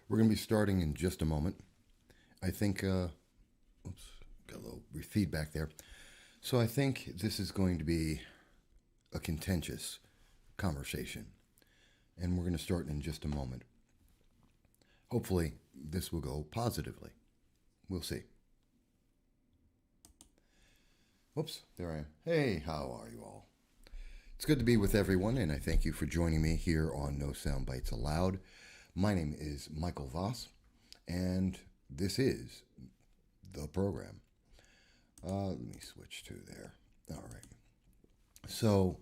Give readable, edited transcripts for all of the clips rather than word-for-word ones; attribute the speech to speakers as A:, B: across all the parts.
A: We're going to be starting in just a moment. I think, oops, got a little feedback there. So I think this is going to be a contentious conversation, and we're going to start in just a moment. Hopefully, this will go positively. We'll see. Whoops, there I am. Hey, how are you all? It's good to be with everyone, and I thank you for joining me here on No Soundbites Allowed. My name is Michael Voss, and this is the program. Let me switch to there. All right. So,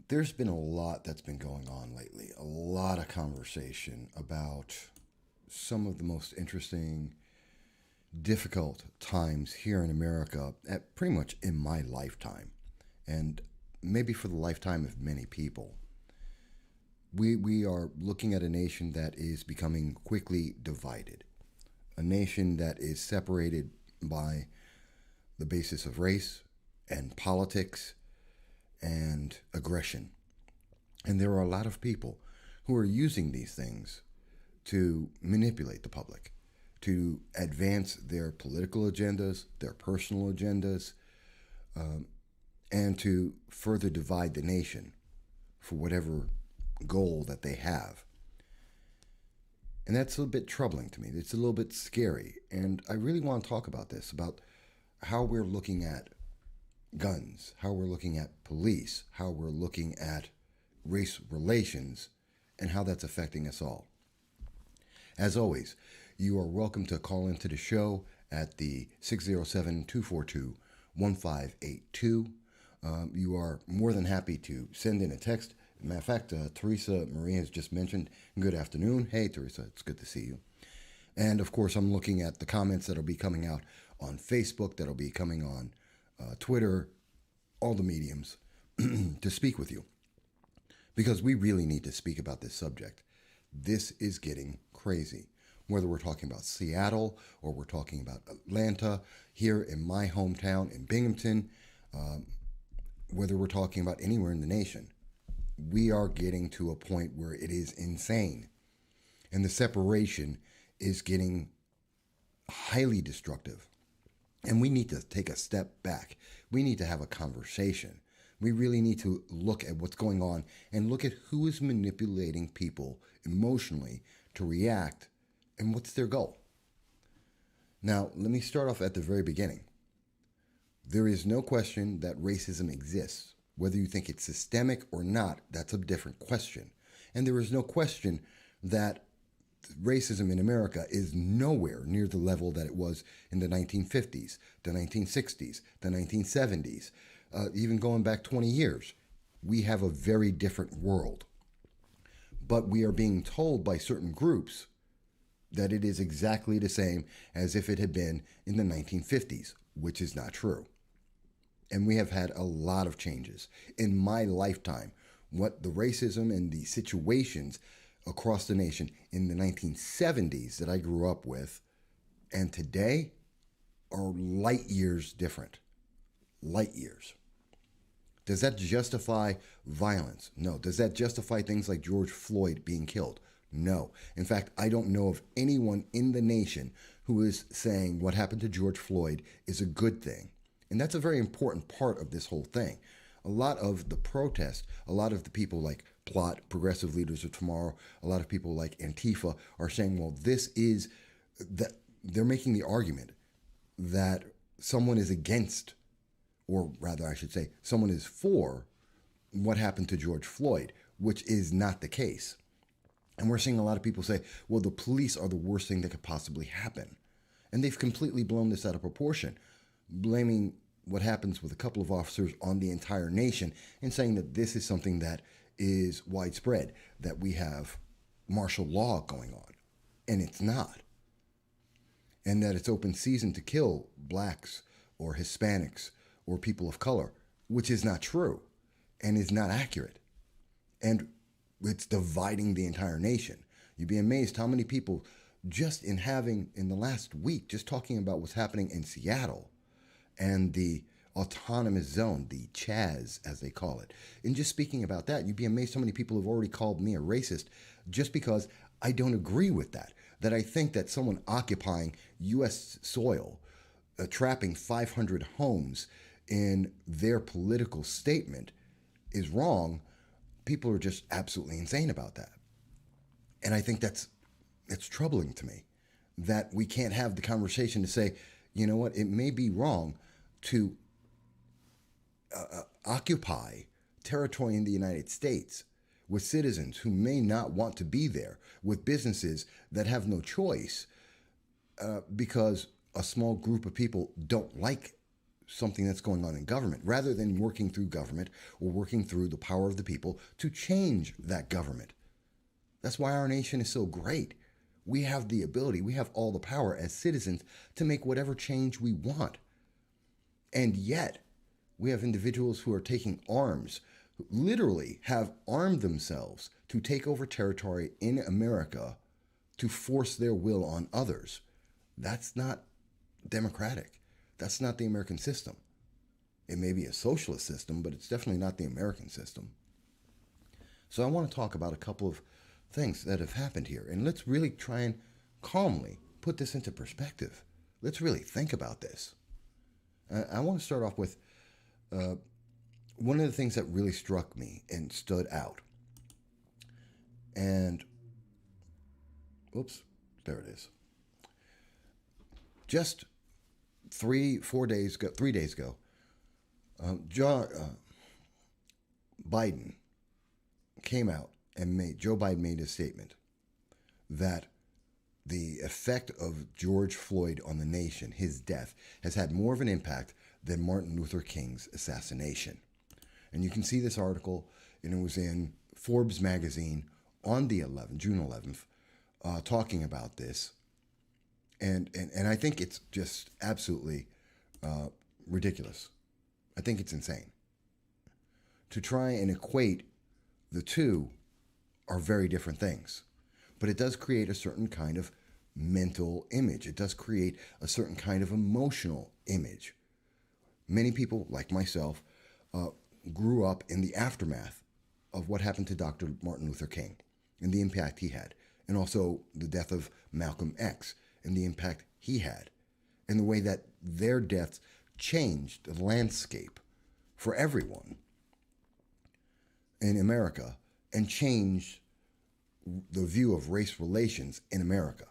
A: there's been a lot that's been going on lately. A lot of conversation about some of the most interesting, difficult times here in America, at pretty much in my lifetime, and maybe for the lifetime of many people. We are looking at a nation that is becoming quickly divided, a nation that is separated by the basis of race and politics and aggression. And there are a lot of people who are using these things to manipulate the public, to advance their political agendas, their personal agendas, and to further divide the nation for whatever goal that they have. And that's a little bit troubling to me. It's a little bit scary. And I really want to talk about this, about how we're looking at guns, how we're looking at police, how we're looking at race relations, and how that's affecting us all. As always, you are welcome to call into the show at the 607-242-1582. You are more than happy to send in a text. Matter of fact, Teresa Marie has just mentioned, good afternoon. Hey, Teresa, it's good to see you. And of course, I'm looking at the comments that'll be coming out on Facebook, that'll be coming on Twitter, all the mediums, to speak with you. Because we really need to speak about this subject. This is getting crazy. Whether we're talking about Seattle or we're talking about Atlanta, here in my hometown in Binghamton, whether we're talking about anywhere in the nation, we are getting to a point where it is insane. And the separation is getting highly destructive. And we need to take a step back. We need to have a conversation. We really need to look at what's going on and look at who is manipulating people emotionally to react and what's their goal. Now, let me start off at the very beginning. There is no question that racism exists. Whether you think it's systemic or not, that's a different question. And there is no question that racism in America is nowhere near the level that it was in the 1950s, the 1960s, the 1970s, even going back 20 years. We have a very different world. But we are being told by certain groups that it is exactly the same as if it had been in the 1950s, which is not true. And we have had a lot of changes in my lifetime. What the racism and the situations across the nation in the 1970s that I grew up with and today are light years different. Light years. Does that justify violence? No. Does that justify things like George Floyd being killed? No. In fact, I don't know of anyone in the nation who is saying what happened to George Floyd is a good thing. And that's a very important part of this whole thing. A lot of the protest, a lot of the people like Plot, Progressive Leaders of Tomorrow, a lot of people like Antifa are saying, well, this is that they're making the argument that someone is against, or rather I should say, someone is for what happened to George Floyd, which is not the case. And we're seeing a lot of people say, well, the police are the worst thing that could possibly happen. And they've completely blown this out of proportion, blaming what happens with a couple of officers on the entire nation and saying that this is something that is widespread, that we have martial law going on. And it's not. And that it's open season to kill blacks or Hispanics or people of color, which is not true and is not accurate. And it's dividing the entire nation. You'd be amazed how many people just in the last week, just talking about what's happening in Seattle, and the autonomous zone, the CHAZ, as they call it. And just speaking about that, you'd be amazed how many people have already called me a racist just because I don't agree with that. That I think that someone occupying U.S. soil, trapping 500 homes in their political statement is wrong. People are just absolutely insane about that. And I think it's troubling to me that we can't have the conversation to say, you know what, it may be wrong to occupy territory in the United States with citizens who may not want to be there, with businesses that have no choice because a small group of people don't like something that's going on in government, rather than working through government or working through the power of the people to change that government. That's why our nation is so great. We have the ability, we have all the power as citizens to make whatever change we want. And yet, we have individuals who are taking arms, who literally have armed themselves to take over territory in America to force their will on others. That's not democratic. That's not the American system. It may be a socialist system, but it's definitely not the American system. So I want to talk about a couple of things that have happened here. And let's really try and calmly put this into perspective. Let's really think about this. I want to start off with one of the things that really struck me and stood out. And, oops, there it is. Just 3 days ago, Biden came out and Joe Biden made a statement that the effect of George Floyd on the nation, his death, has had more of an impact than Martin Luther King's assassination. And you can see this article, and it was in Forbes magazine on the June 11th, talking about this. And I think it's just absolutely ridiculous. I think it's insane. To try and equate the two are very different things. But it does create a certain kind of mental image. It does create a certain kind of emotional image. Many people, like myself, grew up in the aftermath of what happened to Dr. Martin Luther King and the impact he had, and also the death of Malcolm X and the impact he had, and the way that their deaths changed the landscape for everyone in America and changed the view of race relations in America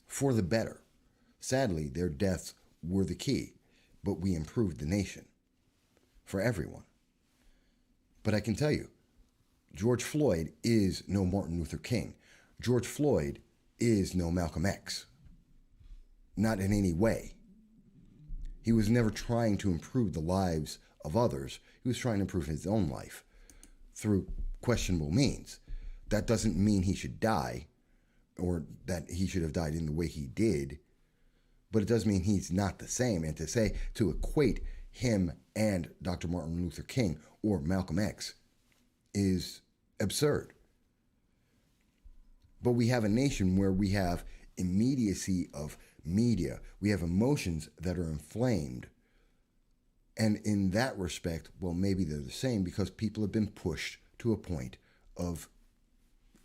A: for the better. Sadly, their deaths were the key, but we improved the nation for everyone. But I can tell you, George Floyd is no Martin Luther King. George Floyd is no Malcolm X. Not in any way. He was never trying to improve the lives of others. He was trying to improve his own life through questionable means. That doesn't mean he should die or that he should have died in the way he did, but it does mean he's not the same. And to equate him and Dr. Martin Luther King or Malcolm X is absurd. But we have a nation where we have immediacy of media. We have emotions that are inflamed. And in that respect, well, maybe they're the same because people have been pushed to a point of,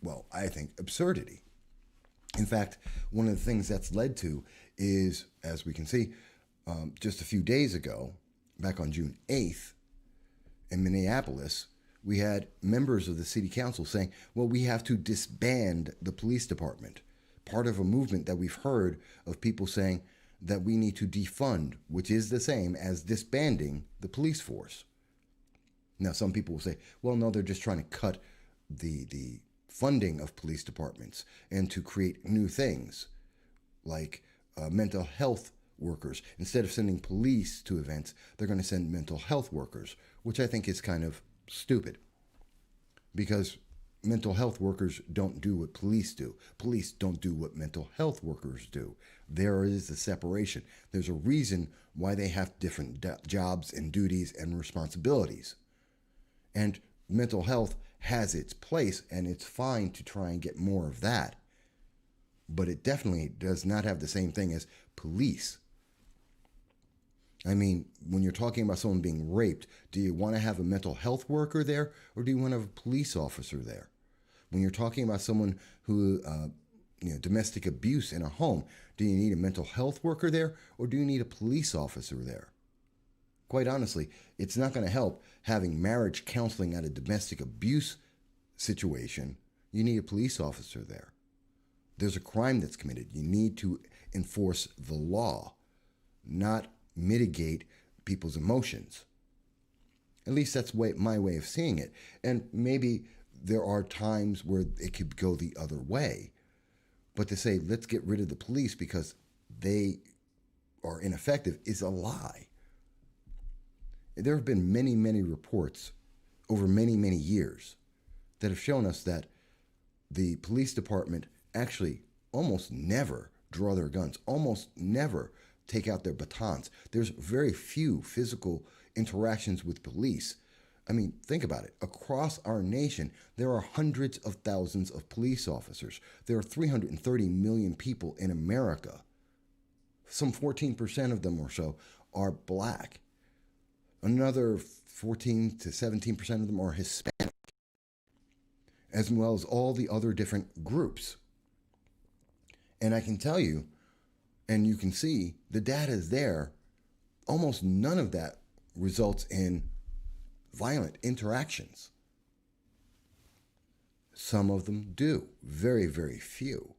A: well, I think absurdity. In fact, one of the things that's led to is, as we can see, just a few days ago, back on June 8th, in Minneapolis, we had members of the city council saying, well, we have to disband the police department. Part of a movement that we've heard of people saying that we need to defund, which is the same as disbanding the police force. Now, some people will say, well, no, they're just trying to cut the funding of police departments and to create new things like mental health workers. Instead of sending police to events, they're going to send mental health workers, which I think is kind of stupid because mental health workers don't do what police do. Police don't do what mental health workers do. There is a separation. There's a reason why they have different jobs and duties and responsibilities. And mental health has its place, and it's fine to try and get more of that. But it definitely does not have the same thing as police. I mean, when you're talking about someone being raped, do you want to have a mental health worker there, or do you want to have a police officer there? When you're talking about someone who, domestic abuse in a home, do you need a mental health worker there or do you need a police officer there? Quite honestly, it's not going to help having marriage counseling at a domestic abuse situation. You need a police officer there. There's a crime that's committed. You need to enforce the law, not mitigate people's emotions. At least that's my way of seeing it. And maybe there are times where it could go the other way. But to say, let's get rid of the police because they are ineffective is a lie. There have been many, many reports over many, many years that have shown us that the police department actually almost never draw their guns, almost never take out their batons. There's very few physical interactions with police. I mean, think about it. Across our nation, there are hundreds of thousands of police officers. There are 330 million people in America. Some 14% of them or so are black. Another 14 to 17% of them are Hispanic, as well as all the other different groups. And I can tell you, and you can see, the data is there. Almost none of that results in violent interactions. Some of them do. Very, very few.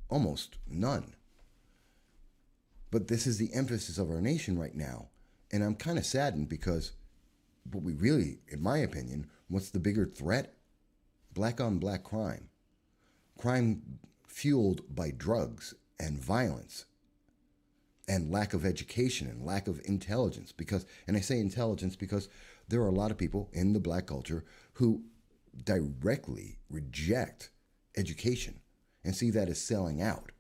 A: Almost none. But this is the emphasis of our nation right now. And I'm kind of saddened because what we really, in my opinion, what's the bigger threat? Black on black crime. Crime fueled by drugs and violence and lack of education and lack of intelligence. And I say intelligence because there are a lot of people in the black culture who directly reject education and see that as selling out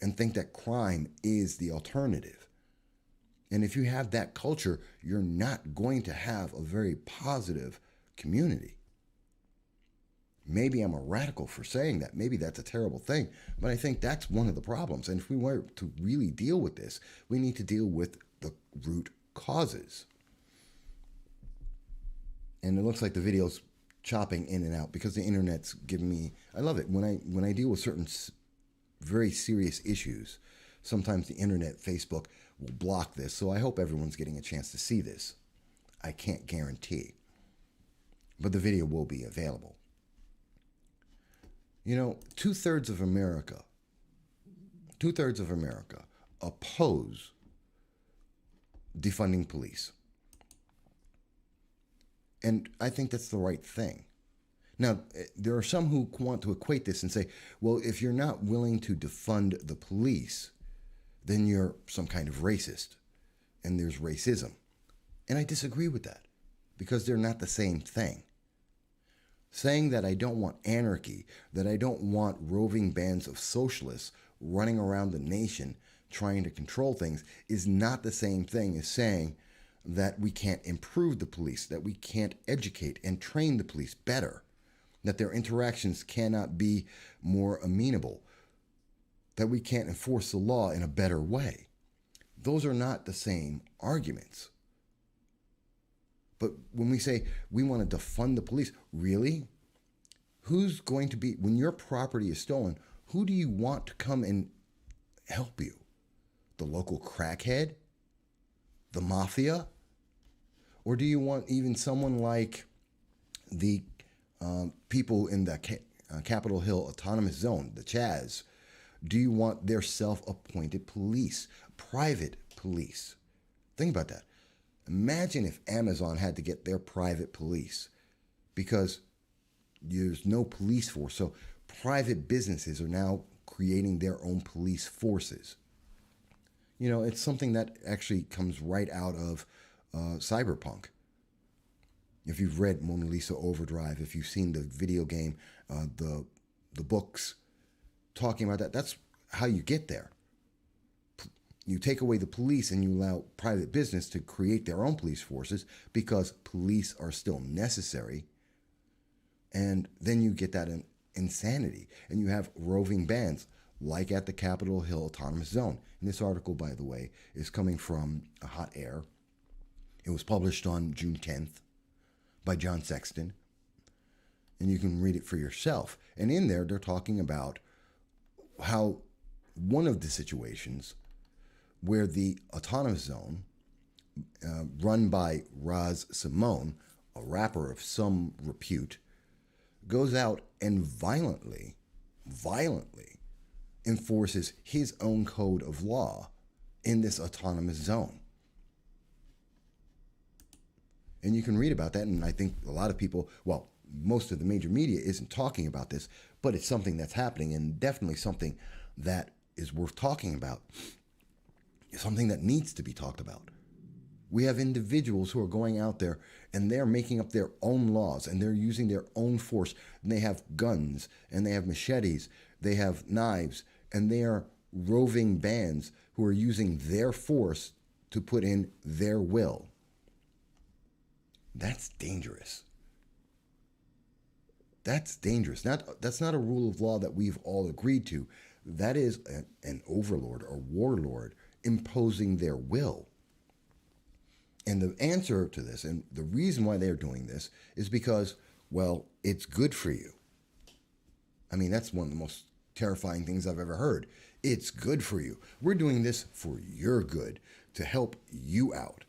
A: and think that crime is the alternative. And if you have that culture, you're not going to have a very positive community. Maybe I'm a radical for saying that. Maybe that's a terrible thing. But I think that's one of the problems. And if we want to really deal with this, we need to deal with the root causes. And it looks like the video's chopping in and out because the internet's giving me, I love it. When I deal with certain very serious issues, sometimes the internet, Facebook, will block this. So I hope everyone's getting a chance to see this. I can't guarantee. But the video will be available. You know, two-thirds of America oppose defunding police. And I think that's the right thing. Now, there are some who want to equate this and say, well, if you're not willing to defund the police, then you're some kind of racist. And there's racism. And I disagree with that because they're not the same thing. Saying that I don't want anarchy, that I don't want roving bands of socialists running around the nation trying to control things is not the same thing as saying that we can't improve the police, that we can't educate and train the police better, that their interactions cannot be more amenable, that we can't enforce the law in a better way. Those are not the same arguments. But when we say we want to defund the police, really? Who's going to be, when your property is stolen, who do you want to come and help you? The local crackhead? The mafia? Or do you want even someone like the people in the Capitol Hill Autonomous Zone, the CHAZ? Do you want their self-appointed police, private police? Think about that. Imagine if Amazon had to get their private police because there's no police force. So private businesses are now creating their own police forces. You know, it's something that actually comes right out of cyberpunk. If you've read Mona Lisa Overdrive, if you've seen the video game, the books talking about that, that's how you get there. You take away the police and you allow private business to create their own police forces because police are still necessary. And then you get that insanity. And you have roving bands like at the Capitol Hill Autonomous Zone. And this article, by the way, is coming from a Hot Air. It was published on June 10th by John Sexton. And you can read it for yourself. And in there, they're talking about how one of the situations where the autonomous zone, run by Raz Simone, a rapper of some repute, goes out and violently enforces his own code of law in this autonomous zone. And you can read about that, and I think a lot of people, well, most of the major media isn't talking about this, but it's something that's happening, and definitely something that is worth talking about. It's something that needs to be talked about. We have individuals who are going out there and they're making up their own laws and they're using their own force. And they have guns and they have machetes, they have knives, and they are roving bands who are using their force to put in their will. That's dangerous. That's dangerous. That's not a rule of law that we've all agreed to. That is an overlord or warlord imposing their will. And the answer to this, and the reason why they're doing this, is because, well, it's good for you. I mean, that's one of the most terrifying things I've ever heard. It's good for you. We're doing this for your good, to help you out.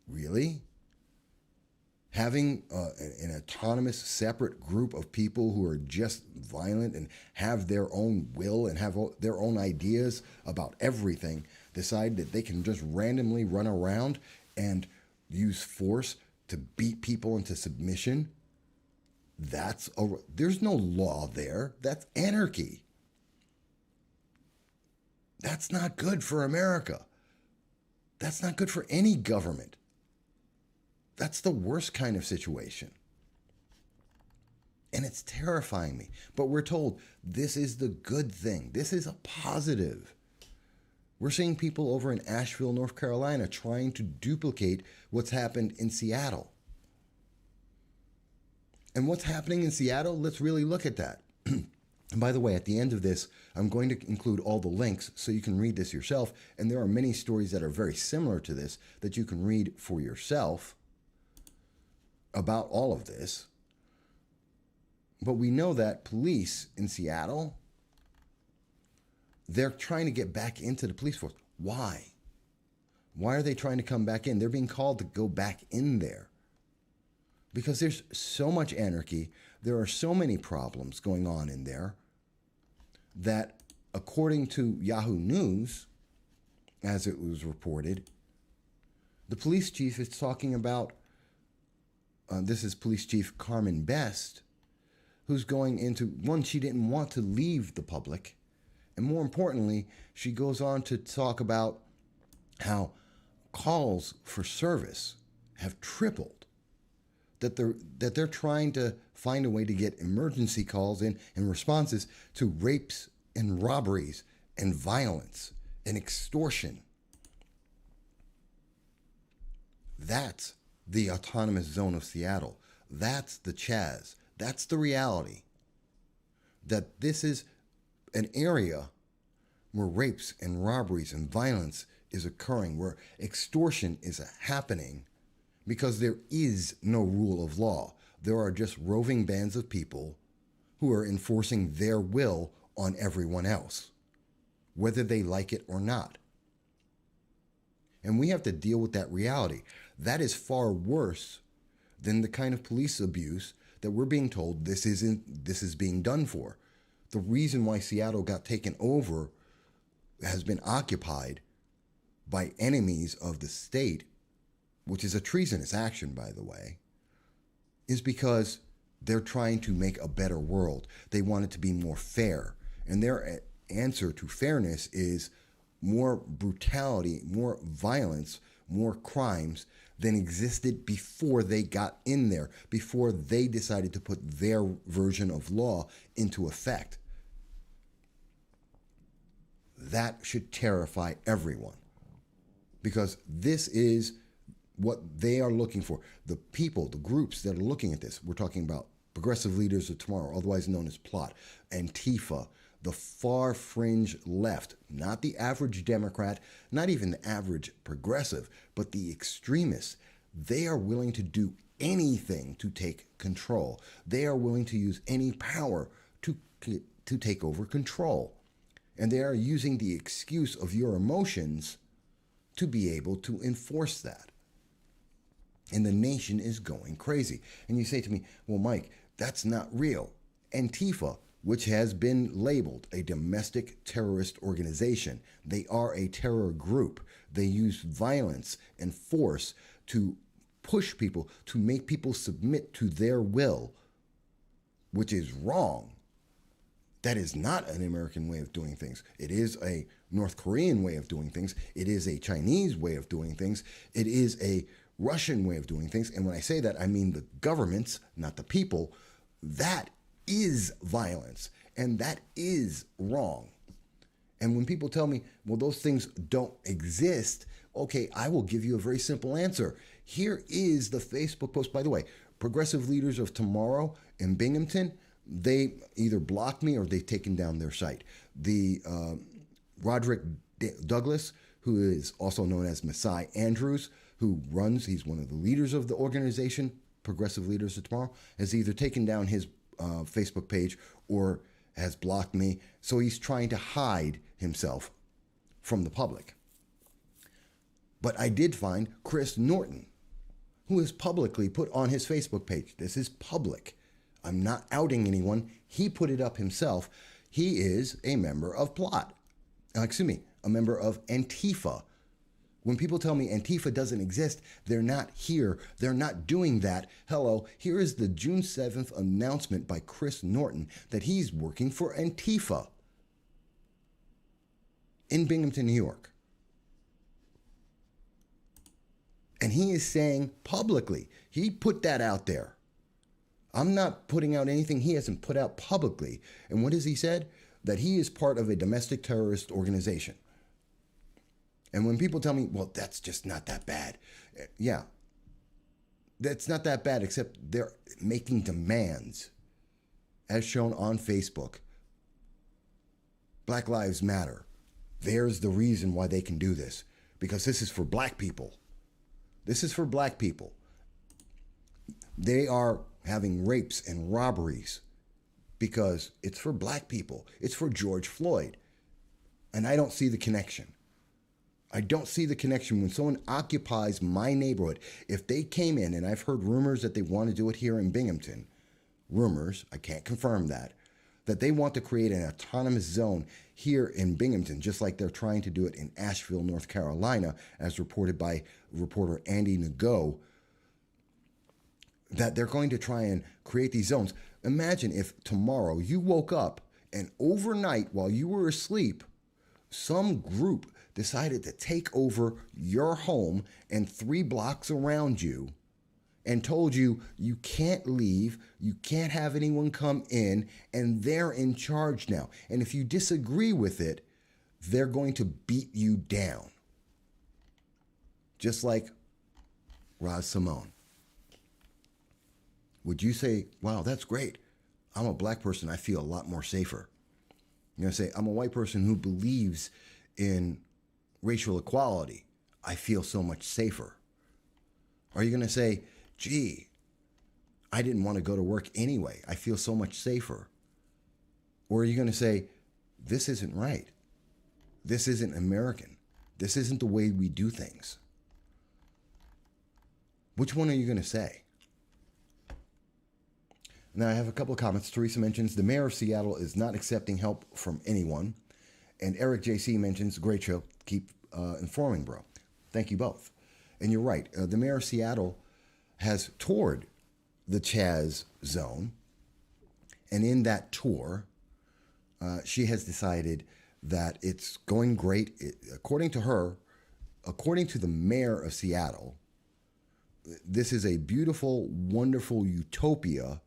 A: Really? Having an autonomous, separate group of people who are just violent and have their own will and have their own ideas about everything, decide that they can just randomly run around and use force to beat people into submission, there's no law there. That's anarchy. That's not good for America. That's not good for any government. That's the worst kind of situation. And it's terrifying me. But we're told this is the good thing. This is a positive. We're seeing people over in Asheville, North Carolina, trying to duplicate what's happened in Seattle. And what's happening in Seattle, let's really look at that. And by the way, at the end of this, I'm going to include all the links so you can read this yourself. And there are many stories that are very similar to this that you can read for yourself about all of this. But we know that police in Seattle, they're trying to get back into the police force. Why? Why are they trying to come back in? They're being called to go back in there because there's so much anarchy. There are so many problems going on in there that, according to Yahoo News, as it was reported, the police chief is talking about, this is Police Chief Carmen Best, who's going into, one, she didn't want to leave the public. And more importantly, she goes on to talk about how calls for service have tripled. That they're trying to find a way to get emergency calls in and responses to rapes and robberies and violence and extortion. That's the autonomous zone of Seattle. That's the CHAZ. That's the reality. That this is an area where rapes and robberies and violence is occurring, where extortion is happening, because there is no rule of law. There are just roving bands of people who are enforcing their will on everyone else, whether they like it or not. And we have to deal with that reality. That is far worse than the kind of police abuse that we're being told this is being done for. The reason why Seattle got taken over, has been occupied by enemies of the state, which is a treasonous action, by the way, is because they're trying to make a better world. They want it to be more fair. And their answer to fairness is more brutality, more violence, more crimes than existed before they got in there, before they decided to put their version of law into effect. That should terrify everyone, because this is what they are looking for. The people, the groups that are looking at this, we're talking about progressive leaders of tomorrow, otherwise known as PLOT, ANTIFA, the far fringe left, not the average Democrat, not even the average progressive, but the extremists. They are willing to do anything to take control. They are willing to use any power to take over control. And they are using the excuse of your emotions to be able to enforce that. And the nation is going crazy. And you say to me, well, Mike, that's not real. Antifa, which has been labeled a domestic terrorist organization, they are a terror group. They use violence and force to push people, to make people submit to their will, which is wrong. That is not an American way of doing things. It is a North Korean way of doing things. It is a Chinese way of doing things. It is a Russian way of doing things. And when I say that, I mean the governments, not the people. That is violence, and that is wrong. And when people tell me, well, those things don't exist, okay, I will give you a very simple answer. Here is the Facebook post. By the way, Progressive Leaders of Tomorrow in Binghamton, they either blocked me or they've taken down their site. The Roderick Douglas, who is also known as Messiah Andrews, he's one of the leaders of the organization, Progressive Leaders of Tomorrow, has either taken down his Facebook page or has blocked me. So he's trying to hide himself from the public. But I did find Chris Norton, who has publicly put on his Facebook page, this is public, I'm not outing anyone, he put it up himself, he is a member of a member of Antifa. When people tell me Antifa doesn't exist, they're not here. They're not doing that. Hello, here is the June 7th announcement by Chris Norton that he's working for Antifa in Binghamton, New York. And he is saying publicly, he put that out there. I'm not putting out anything he hasn't put out publicly. And what has he said? That he is part of a domestic terrorist organization. And when people tell me, well, that's just not that bad. Yeah, that's not that bad, except they're making demands, as shown on Facebook. Black Lives Matter. There's the reason why they can do this, because this is for black people. This is for black people. They are having rapes and robberies because it's for black people. It's for George Floyd. And I don't see the connection. I don't see the connection when someone occupies my neighborhood. If they came in, and I've heard rumors that they want to do it here in Binghamton, rumors, I can't confirm that they want to create an autonomous zone here in Binghamton, just like they're trying to do it in Asheville, North Carolina, as reported by reporter Andy Nago, that they're going to try and create these zones. Imagine if tomorrow you woke up and overnight while you were asleep, some group decided to take over your home and 3 blocks around you and told you you can't leave, you can't have anyone come in, and they're in charge now. And if you disagree with it, they're going to beat you down. Just like Raz Simone. Would you say, wow, that's great. I'm a black person, I feel a lot more safer. You're going to say, I'm a white person who believes in racial equality. I feel so much safer. Are you going to say, gee, I didn't want to go to work anyway. I feel so much safer. Or are you going to say, this isn't right. This isn't American. This isn't the way we do things. Which one are you going to say? Now, I have a couple of comments. Teresa mentions the mayor of Seattle is not accepting help from anyone. And Eric JC mentions, great show. Keep informing, bro. Thank you both. And you're right. The mayor of Seattle has toured the CHAZ zone. And in that tour, she has decided that it's going great. According to her, according to the mayor of Seattle, this is a beautiful, wonderful utopia.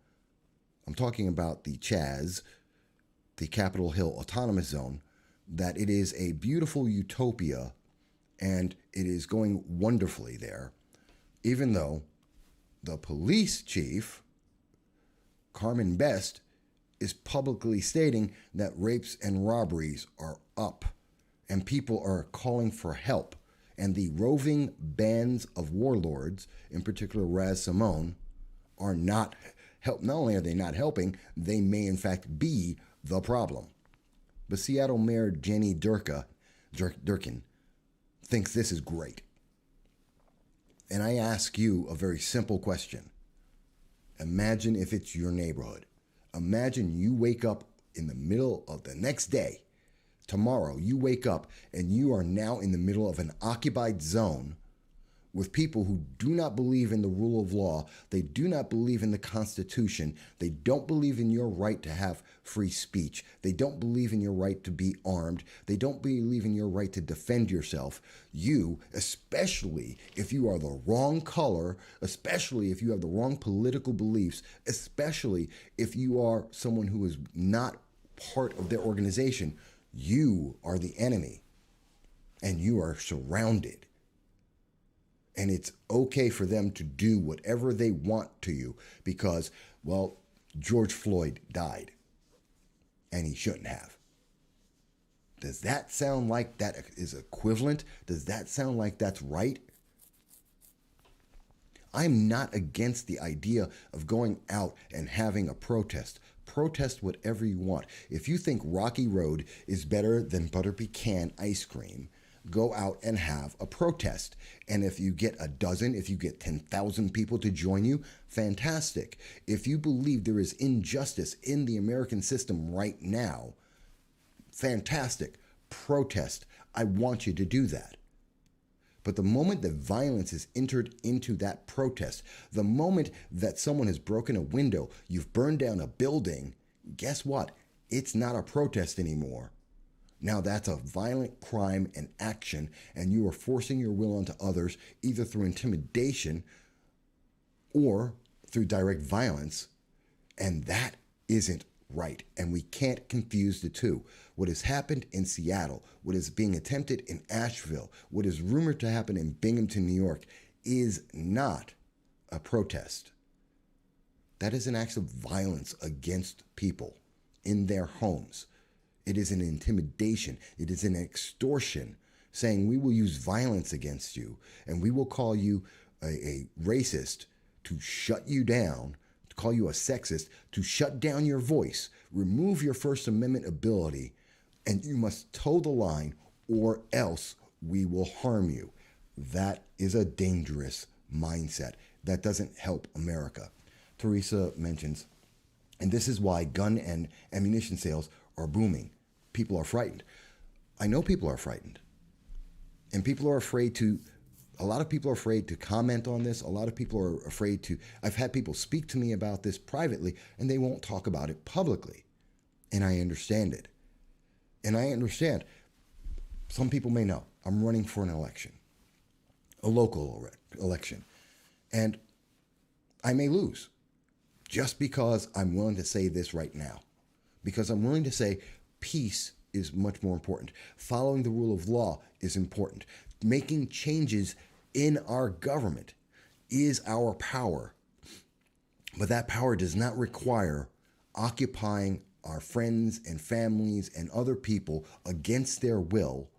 A: I'm talking about the CHAZ, the Capitol Hill Autonomous Zone, that it is a beautiful utopia and it is going wonderfully there, even though the police chief, Carmen Best, is publicly stating that rapes and robberies are up and people are calling for help. And the roving bands of warlords, in particular Raz Simone, are not help. Not only are they not helping, they may in fact be the problem. But Seattle Mayor Jenny Durkin thinks this is great. And I ask you a very simple question. Imagine if it's your neighborhood. Imagine you wake up in the middle of the next day. Tomorrow, you wake up and you are now in the middle of an occupied zone with people who do not believe in the rule of law. They do not believe in the Constitution. They don't believe in your right to have free speech. They don't believe in your right to be armed. They don't believe in your right to defend yourself. You, especially if you are the wrong color, especially if you have the wrong political beliefs, especially if you are someone who is not part of their organization, you are the enemy and you are surrounded. And it's okay for them to do whatever they want to you because, well, George Floyd died and he shouldn't have. Does that sound like that is equivalent? Does that sound like that's right? I'm not against the idea of going out and having a protest. Protest whatever you want. If you think Rocky Road is better than butter pecan ice cream, go out and have a protest. And if you get a dozen, if you get 10,000 people to join you, fantastic. If you believe there is injustice in the American system right now, fantastic. Protest. I want you to do that. But the moment that violence is entered into that protest, the moment that someone has broken a window, you've burned down a building, guess what? It's not a protest anymore. Now that's a violent crime and action, and you are forcing your will onto others, either through intimidation or through direct violence, and that isn't right. And we can't confuse the two. What has happened in Seattle, what is being attempted in Asheville, what is rumored to happen in Binghamton, New York, is not a protest. That is an act of violence against people in their homes. It is an intimidation. It is an extortion, saying we will use violence against you and we will call you a racist to shut you down, to call you a sexist, to shut down your voice, remove your First Amendment ability, and you must toe the line or else we will harm you. That is a dangerous mindset. That doesn't help America. Teresa mentions, and this is why gun and ammunition sales are booming. People are frightened. I know people are frightened. And people are afraid to, a lot of people are afraid to comment on this. A lot of people are afraid to, I've had people speak to me about this privately and they won't talk about it publicly. And I understand it. And I understand, some people may know, I'm running for an election, a local election. And I may lose just because I'm willing to say this right now. Because I'm willing to say peace is much more important. Following the rule of law is important. Making changes in our government is our power. But that power does not require occupying our friends and families and other people against their will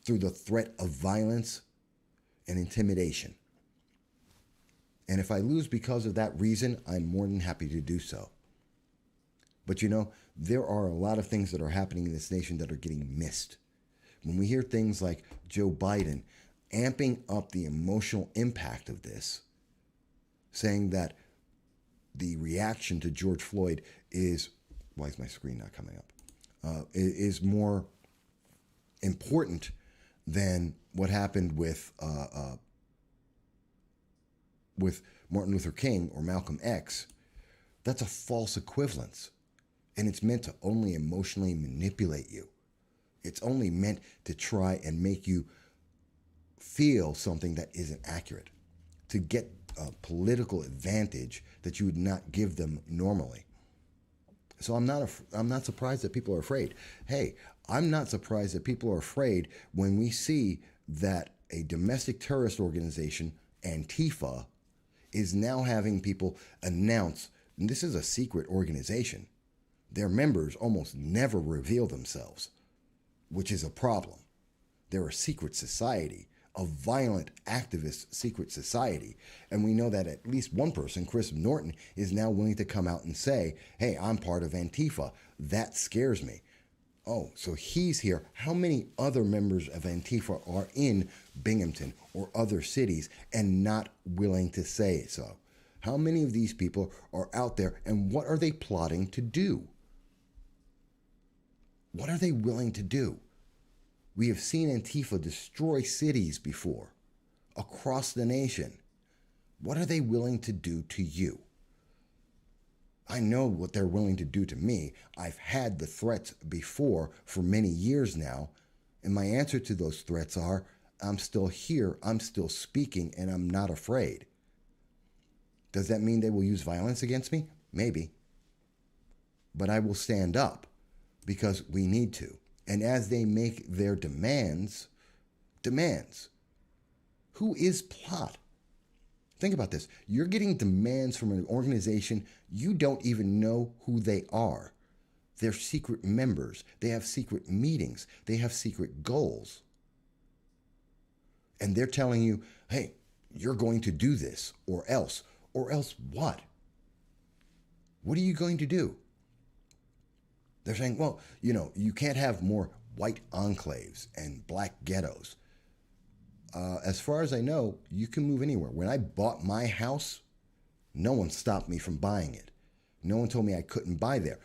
A: through the threat of violence and intimidation. And if I lose because of that reason, I'm more than happy to do so. But you know, there are a lot of things that are happening in this nation that are getting missed. When we hear things like Joe Biden amping up the emotional impact of this, saying that the reaction to George Floyd is, why is my screen not coming up? Is more important than what happened with Martin Luther King or Malcolm X. That's a false equivalence. And it's meant to only emotionally manipulate you. It's only meant to try and make you feel something that isn't accurate, to get a political advantage that you would not give them normally. So I'm not surprised that people are afraid. Hey, I'm not surprised that people are afraid when we see that a domestic terrorist organization, ANTIFA, is now having people announce, and this is a secret organization, their members almost never reveal themselves, which is a problem. They're a secret society a violent activist secret society. And we know that at least one person, Chris Norton, is now willing to come out and say, hey, I'm part of Antifa. That scares me. Oh, so he's here. How many other members of Antifa are in Binghamton or other cities and not willing to say so? How many of these people are out there, and what are they plotting to do? What are they willing to do? We have seen Antifa destroy cities before, across the nation. What are they willing to do to you? I know what they're willing to do to me. I've had the threats before for many years now, and my answer to those threats are, I'm still here, I'm still speaking, and I'm not afraid. Does that mean they will use violence against me? Maybe. But I will stand up because we need to. And as they make their demands, who is Plot? Think about this. You're getting demands from an organization you don't even know who they are. They're secret members. They have secret meetings. They have secret goals. And they're telling you, hey, you're going to do this or else. Or else what? What are you going to do? They're saying, well, you can't have more white enclaves and black ghettos. As far as I know, you can move anywhere. When I bought my house, no one stopped me from buying it. No one told me I couldn't buy there.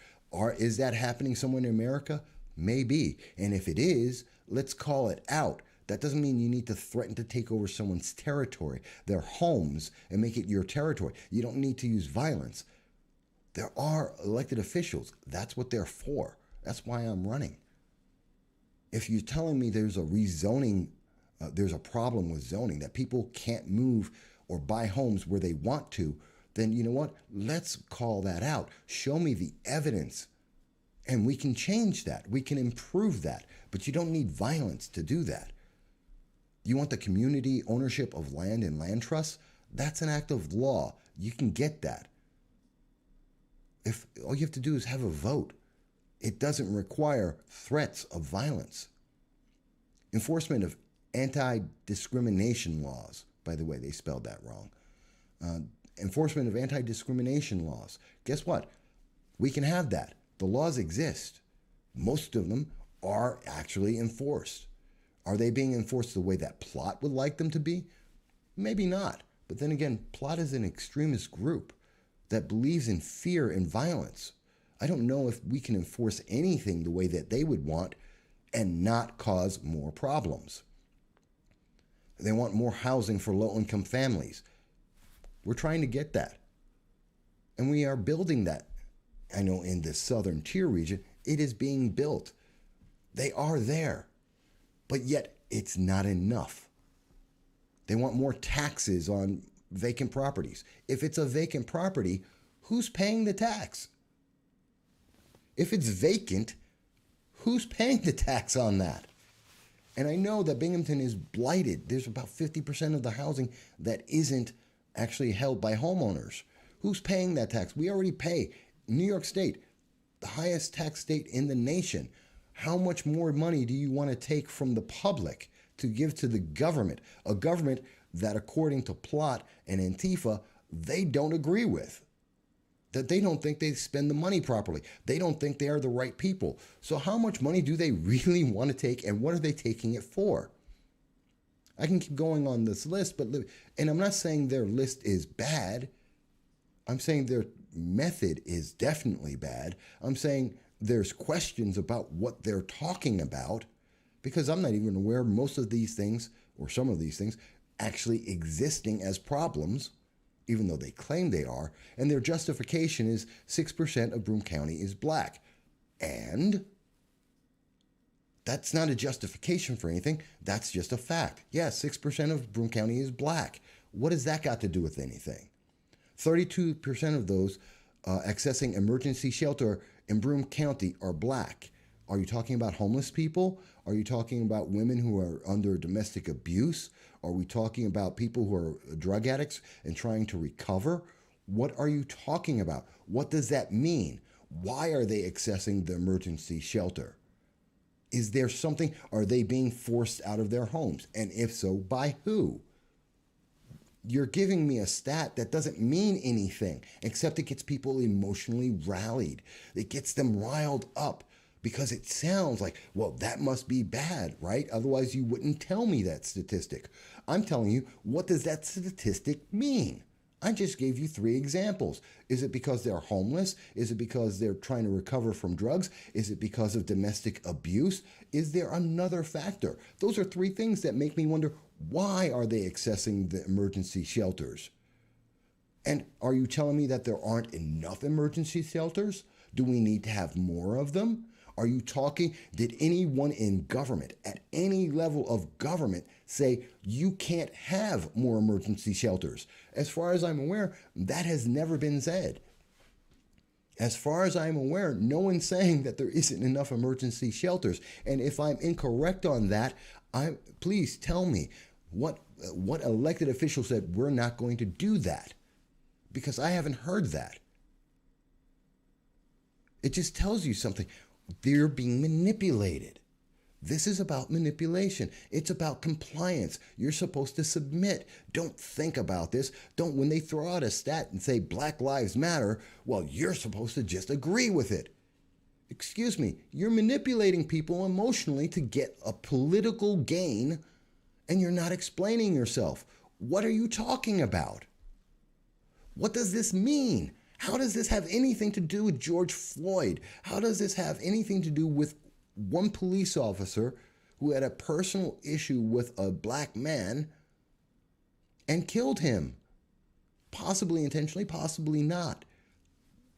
A: Is that happening somewhere in America? Maybe. And if it is, let's call it out. That doesn't mean you need to threaten to take over someone's territory, their homes, and make it your territory. You don't need to use violence. There are elected officials. That's what they're for. That's why I'm running. If you're telling me there's a rezoning, there's a problem with zoning, that people can't move or buy homes where they want to, then you know what? Let's call that out. Show me the evidence, and we can change that. We can improve that. But you don't need violence to do that. You want the community ownership of land and land trusts? That's an act of law. You can get that. If all you have to do is have a vote, it doesn't require threats of violence. Enforcement of anti-discrimination laws. By the way, they spelled that wrong. Enforcement of anti-discrimination laws. Guess what? We can have that. The laws exist. Most of them are actually enforced. Are they being enforced the way that Plot would like them to be? Maybe not. But then again, Plot is an extremist group that believes in fear and violence. I don't know if we can enforce anything the way that they would want and not cause more problems. They want more housing for low-income families. We're trying to get that. And we are building that. I know in the southern tier region, it is being built. They are there. But yet, it's not enough. They want more taxes on vacant properties. If it's a vacant property, who's paying the tax? If it's vacant, who's paying the tax on that? And I know that Binghamton is blighted. There's about 50% of the housing that isn't actually held by homeowners. Who's paying that tax? We already pay. New York State, the highest tax state in the nation. How much more money do you want to take from the public to give to the government? A government that, according to Plot and Antifa, they don't agree with. That they don't think they spend the money properly. They don't think they are the right people. So how much money do they really want to take, and what are they taking it for? I can keep going on this list, and I'm not saying their list is bad. I'm saying their method is definitely bad. I'm saying there's questions about what they're talking about, because I'm not even aware of most of these things, or some of these things, actually existing as problems, even though they claim they are, and their justification is 6% of Broome County is black. And that's not a justification for anything. That's just a fact. Yes, 6% of Broome County is black. What has that got to do with anything? 32% of those accessing emergency shelter in Broome County are black. Are you talking about homeless people? Are you talking about women who are under domestic abuse? Are we talking about people who are drug addicts and trying to recover? What are you talking about? What does that mean? Why are they accessing the emergency shelter? Is there something? Are they being forced out of their homes? And if so, by who? You're giving me a stat that doesn't mean anything, except it gets people emotionally rallied. It gets them riled up because it sounds like, well, that must be bad, right? Otherwise, you wouldn't tell me that statistic. I'm telling you, what does that statistic mean? I just gave you 3 examples. Is it because they're homeless? Is it because they're trying to recover from drugs? Is it because of domestic abuse? Is there another factor? Those are 3 things that make me wonder, why are they accessing the emergency shelters? And are you telling me that there aren't enough emergency shelters? Do we need to have more of them? Are you talking, did anyone in government, at any level of government, say you can't have more emergency shelters? As far as I'm aware, that has never been said. As far as I'm aware, no one's saying that there isn't enough emergency shelters. And if I'm incorrect on that, please tell me what elected official said we're not going to do that, because I haven't heard that. It just tells you something. They're being manipulated. This is about manipulation. It's about compliance. You're supposed to submit. Don't think about this. When they throw out a stat and say Black Lives Matter, well, you're supposed to just agree with it. Excuse me, you're manipulating people emotionally to get a political gain, and you're not explaining yourself. What are you talking about? What does this mean? How does this have anything to do with George Floyd? How does this have anything to do with one police officer who had a personal issue with a black man and killed him? Possibly intentionally, possibly not.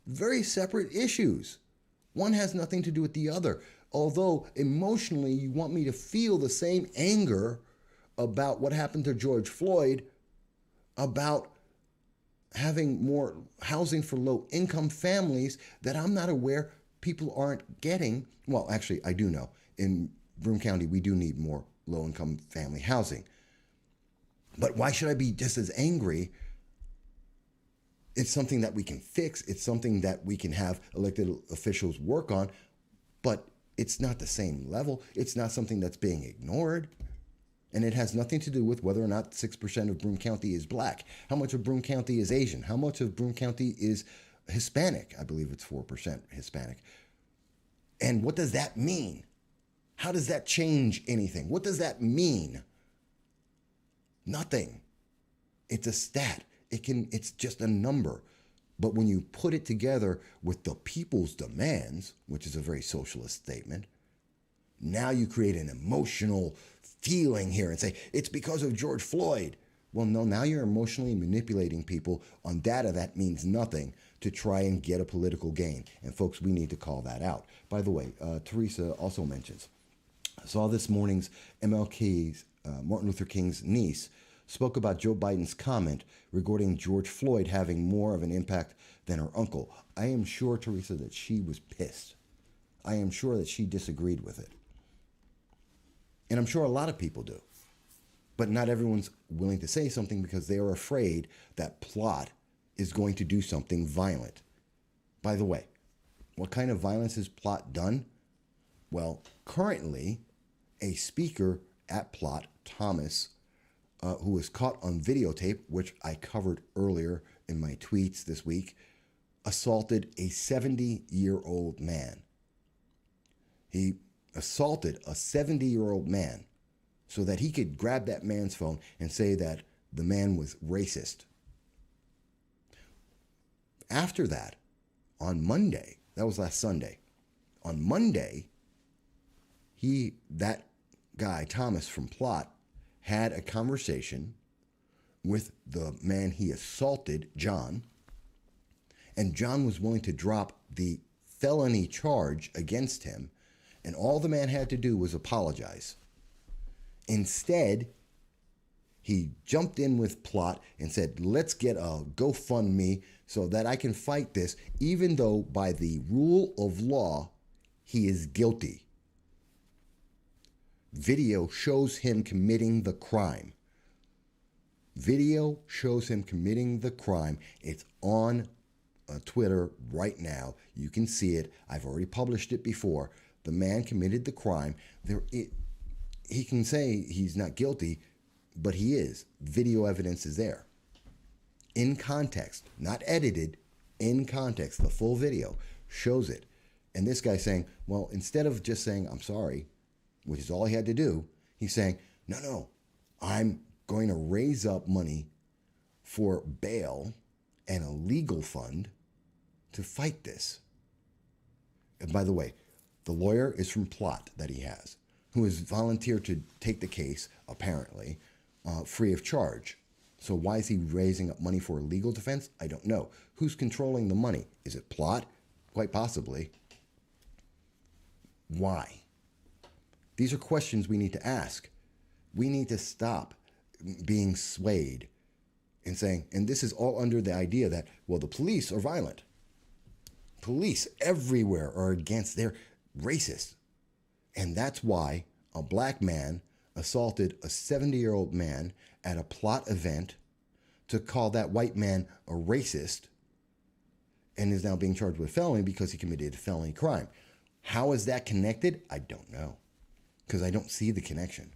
A: Very separate issues. One has nothing to do with the other. Although emotionally you want me to feel the same anger about what happened to George Floyd, about having more housing for low-income families that I'm not aware people aren't getting. Well, actually, I do know. In Broome County, we do need more low-income family housing. But why should I be just as angry? It's something that we can fix. It's something that we can have elected officials work on. But it's not the same level. It's not something that's being ignored. And it has nothing to do with whether or not 6% of Broome County is black. How much of Broome County is Asian? How much of Broome County is Hispanic? I believe it's 4% Hispanic. And what does that mean? How does that change anything? What does that mean? Nothing. It's a stat. It's just a number. But when you put it together with the people's demands, which is a very socialist statement, now you create an emotional feeling here and say, it's because of George Floyd. Well, no, now you're emotionally manipulating people on data that means nothing to try and get a political gain. And folks, we need to call that out. By the way, Teresa also mentions, I saw this morning's MLK's, Martin Luther King's niece, spoke about Joe Biden's comment regarding George Floyd having more of an impact than her uncle. I am sure, Teresa, that she was pissed. I am sure that she disagreed with it. And I'm sure a lot of people do. But not everyone's willing to say something because they are afraid that Plot is going to do something violent. By the way, what kind of violence has Plot done? Well, currently, a speaker at Plot, Thomas, who was caught on videotape, which I covered earlier in my tweets this week, assaulted a 70-year-old man. He assaulted a 70-year-old man so that he could grab that man's phone and say that the man was racist. After that, on Monday, that was last Sunday, on Monday, that guy, Thomas from Plot, had a conversation with the man he assaulted, John, and John was willing to drop the felony charge against him, and all the man had to do was apologize. Instead, he jumped in with Plot and said, let's get a GoFundMe so that I can fight this, even though by the rule of law, he is guilty. Video shows him committing the crime. Video shows him committing the crime. It's on Twitter right now. You can see it. I've already published it before. The man committed the crime. He can say he's not guilty, but he is. Video evidence is there. In context, not edited, in context. The full video shows it. And this guy's saying, well, instead of just saying, I'm sorry, which is all he had to do, he's saying, no, I'm going to raise up money for bail and a legal fund to fight this. And by the way, the lawyer is from Plot that he has, who has volunteered to take the case, apparently, free of charge. So why is he raising up money for a legal defense? I don't know. Who's controlling the money? Is it Plot? Quite possibly. Why? These are questions we need to ask. We need to stop being swayed and saying, and this is all under the idea that, well, the police are violent. Police everywhere are against, they're racist. And that's why a black man assaulted a 70-year-old man at a Plot event to call that white man a racist and is now being charged with felony because he committed a felony crime. How is that connected? I don't know, because I don't see the connection.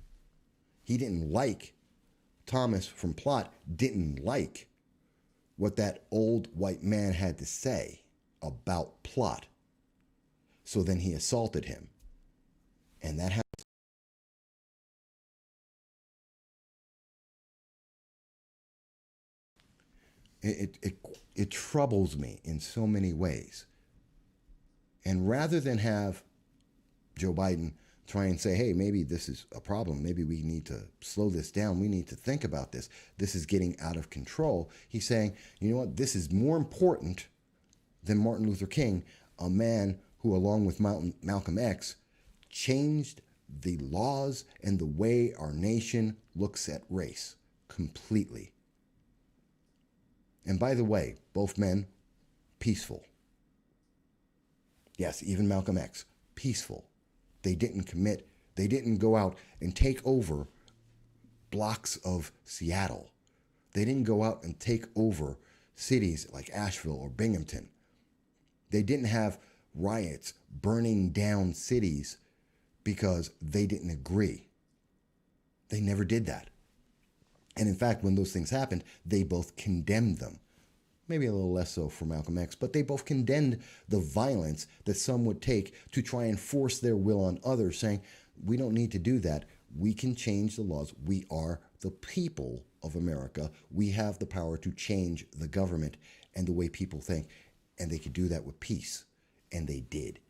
A: He didn't like, Thomas from Plot didn't like what that old white man had to say about Plot. So then he assaulted him. And that happened. It troubles me in so many ways. And rather than have Joe Biden try and say, hey, maybe this is a problem. Maybe we need to slow this down. We need to think about this. This is getting out of control. He's saying, you know what? This is more important than Martin Luther King, a man who, along with Malcolm X, changed the laws and the way our nation looks at race completely. And by the way, both men, peaceful. Yes, even Malcolm X, peaceful. They didn't go out and take over blocks of Seattle. They didn't go out and take over cities like Asheville or Binghamton. They didn't have riots burning down cities because they didn't agree. They never did that. And in fact, when those things happened, they both condemned them. Maybe a little less so for Malcolm X, but they both condemned the violence that some would take to try and force their will on others, saying, we don't need to do that. We can change the laws. We are the people of America. We have the power to change the government and the way people think. And they could do that with peace. And they did.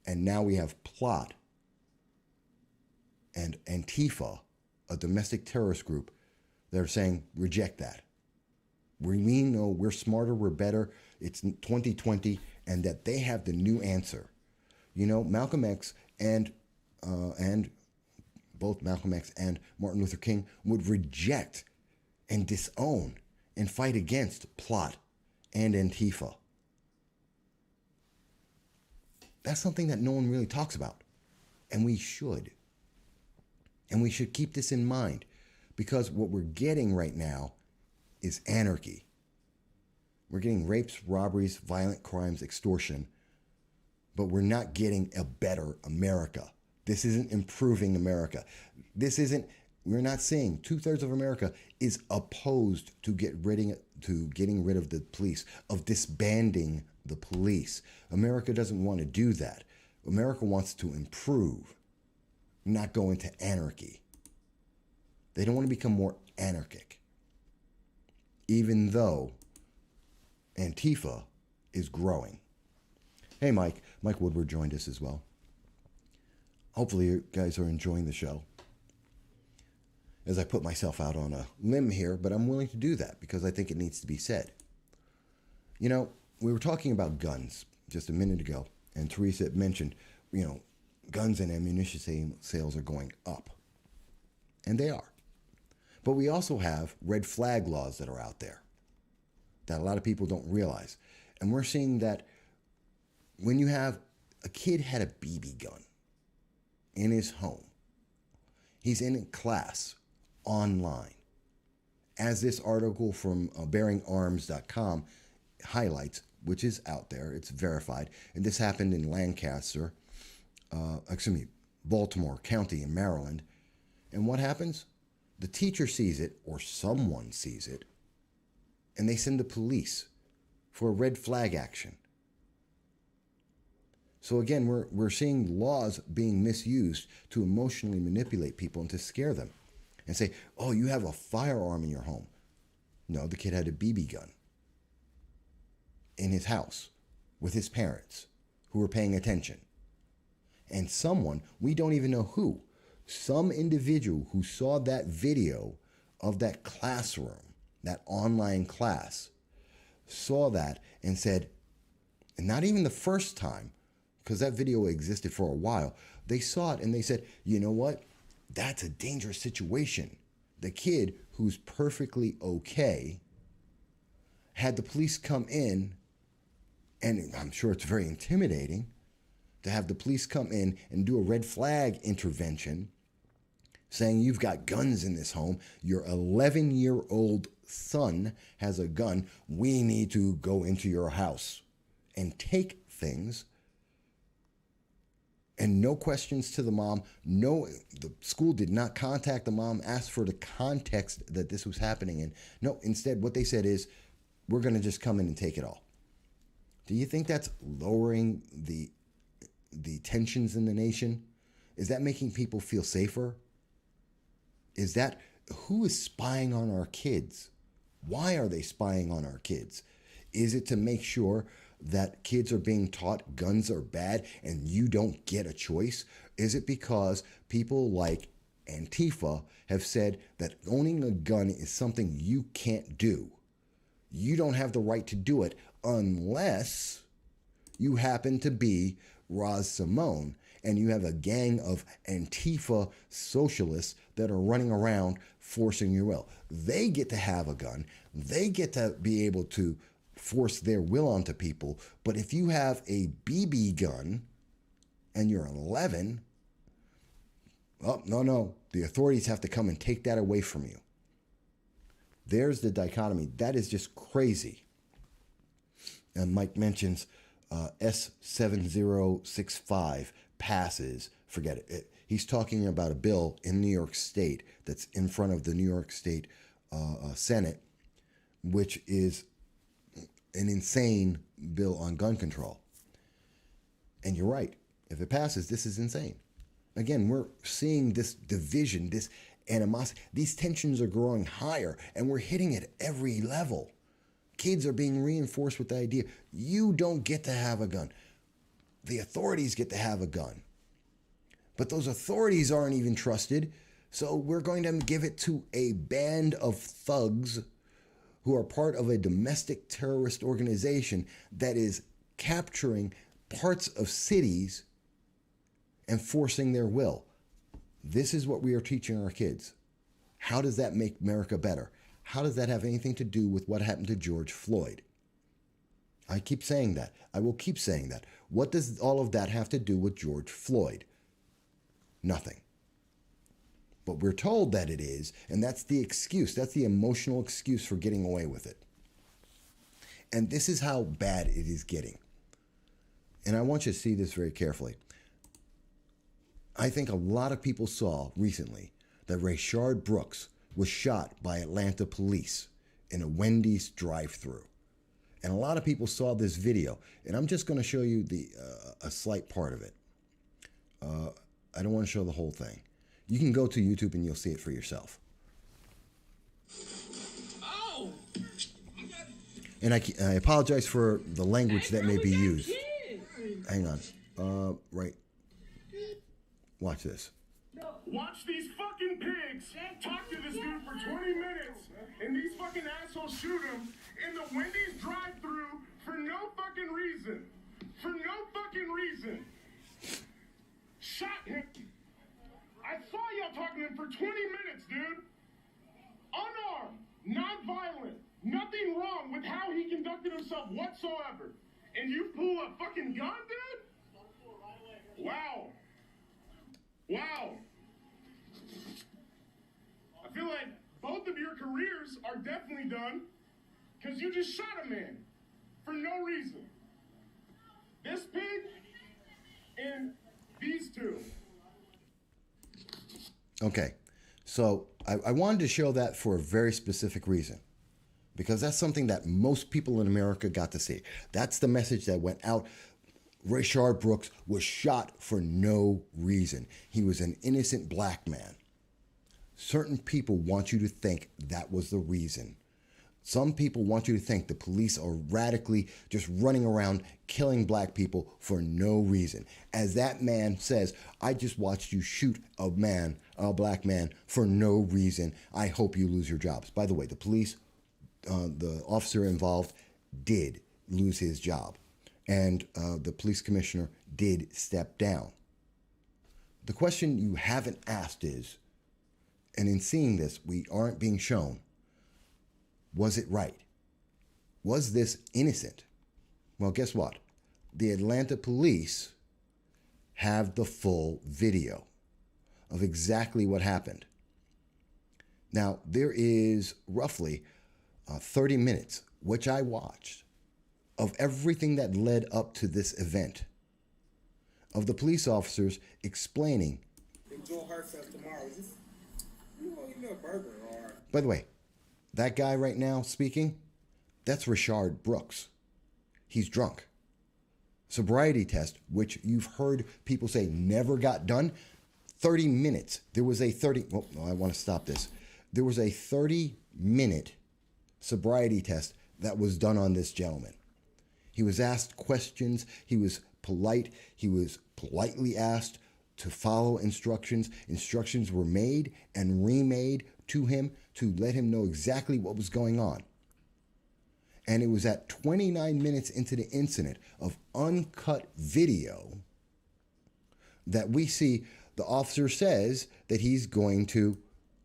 A: And now we have Plot and Antifa, a domestic terrorist group, that are saying, reject that. We know we're smarter, we're better, it's 2020, and that they have the new answer. You know, Malcolm X and both Malcolm X and Martin Luther King would reject and disown and fight against Plot and Antifa. That's something that no one really talks about, and we should. And we should keep this in mind, because what we're getting right now is anarchy. We're getting rapes, robberies, violent crimes, extortion, but we're not getting a better America. This isn't improving America. We're not seeing 2/3 of America is opposed to getting rid of the police, of disbanding the police. America doesn't want to do that. America wants to improve, not go into anarchy. They don't want to become more anarchic, even though Antifa is growing. Hey, Mike. Mike Woodward joined us as well. Hopefully you guys are enjoying the show. As I put myself out on a limb here, but I'm willing to do that because I think it needs to be said. You know, we were talking about guns just a minute ago, and Teresa mentioned, guns and ammunition sales are going up. And they are. But we also have red flag laws that are out there that a lot of people don't realize. And we're seeing that when you have a kid had a BB gun in his home, he's in a class online. As this article from bearingarms.com highlights, which is out there. It's verified. And this happened in Lancaster, Baltimore County in Maryland. And what happens? The teacher sees it, or someone sees it, and they send the police for a red flag action. So again, we're seeing laws being misused to emotionally manipulate people and to scare them and say, oh, you have a firearm in your home. No, the kid had a BB gun in his house with his parents who were paying attention. And someone, we don't even know who, some individual who saw that video of that classroom, that online class, saw that and said, and not even the first time, because that video existed for a while, they saw it and they said, you know what? That's a dangerous situation. The kid, who's perfectly okay, had the police come in, and I'm sure it's very intimidating to have the police come in and do a red flag intervention saying you've got guns in this home. Your 11-year-old son has a gun. We need to go into your house and take things. And no questions to the mom. No, the school did not contact the mom, ask for the context that this was happening in. No, instead, what they said is, we're going to just come in and take it all. Do you think that's lowering the tensions in the nation? Is that making people feel safer? Is that, who is spying on our kids? Why are they spying on our kids? Is it to make sure that kids are being taught guns are bad and you don't get a choice? Is it because people like ANTIFA have said that owning a gun is something you can't do? You don't have the right to do it unless you happen to be Raz Simone and you have a gang of Antifa socialists that are running around forcing your will. They get to have a gun. They get to be able to force their will onto people. But if you have a BB gun and you're 11, well, no. The authorities have to come and take that away from you. There's the dichotomy. That is just crazy. And Mike mentions S7065 passes. Forget it. He's talking about a bill in New York State that's in front of the New York State Senate, which is an insane bill on gun control. And you're right. If it passes, this is insane. Again, we're seeing this division, this animosity. These tensions are growing higher, and we're hitting it at every level. Kids are being reinforced with the idea, you don't get to have a gun. The authorities get to have a gun. But those authorities aren't even trusted, so we're going to give it to a band of thugs who are part of a domestic terrorist organization that is capturing parts of cities and forcing their will. This is what we are teaching our kids. How does that make America better? How does that have anything to do with what happened to George Floyd? I keep saying that. I will keep saying that. What does all of that have to do with George Floyd? Nothing. But we're told that it is, and that's the excuse. That's the emotional excuse for getting away with it. And this is how bad it is getting. And I want you to see this very carefully. I think a lot of people saw recently that Rayshard Brooks was shot by Atlanta police in a Wendy's drive-thru. And a lot of people saw this video. And I'm just going to show you a slight part of it. I don't want to show the whole thing. You can go to YouTube and you'll see it for yourself. Oh. And I apologize for the language that may be used. Hang on. Right. Watch this.
B: Watch these fucking pigs talk to this dude for 20 minutes, and these fucking assholes shoot him in the Wendy's drive-thru for no fucking reason. For no fucking reason. Shot him. I saw y'all talking to him for 20 minutes, dude. Unarmed, non-violent, nothing wrong with how he conducted himself whatsoever. And you pull a fucking gun, dude? Wow. Wow. I feel like both of your careers are definitely done because you just shot a man for no reason. This pig and these two.
A: Okay, so I wanted to show that for a very specific reason, because that's something that most people in America got to see. That's the message that went out. Rayshard Brooks was shot for no reason. He was an innocent black man. Certain people want you to think that was the reason. Some people want you to think the police are radically just running around killing black people for no reason. As that man says, I just watched you shoot a black man for no reason. I hope you lose your jobs. By the way, the police, the officer involved did lose his job. And the police commissioner did step down. The question you haven't asked is, and in seeing this, we aren't being shown, was it right? Was this innocent? Well, guess what? The Atlanta police have the full video of exactly what happened. Now, there is roughly 30 minutes, which I watched, of everything that led up to this event, of the police officers explaining.
C: Enjoy herself tomorrow. Just, you want to eat a burger or...
A: By the way, that guy right now speaking, that's Rayshard Brooks. He's drunk. Sobriety test, which you've heard people say never got done, 30 minutes. There was a 30, well, I want to stop this. There was a 30-minute sobriety test that was done on this gentleman. He was asked questions. He was polite. He was politely asked to follow instructions. Instructions were made and remade to him to let him know exactly what was going on. And it was at 29 minutes into the incident of uncut video that we see the officer says that he's going to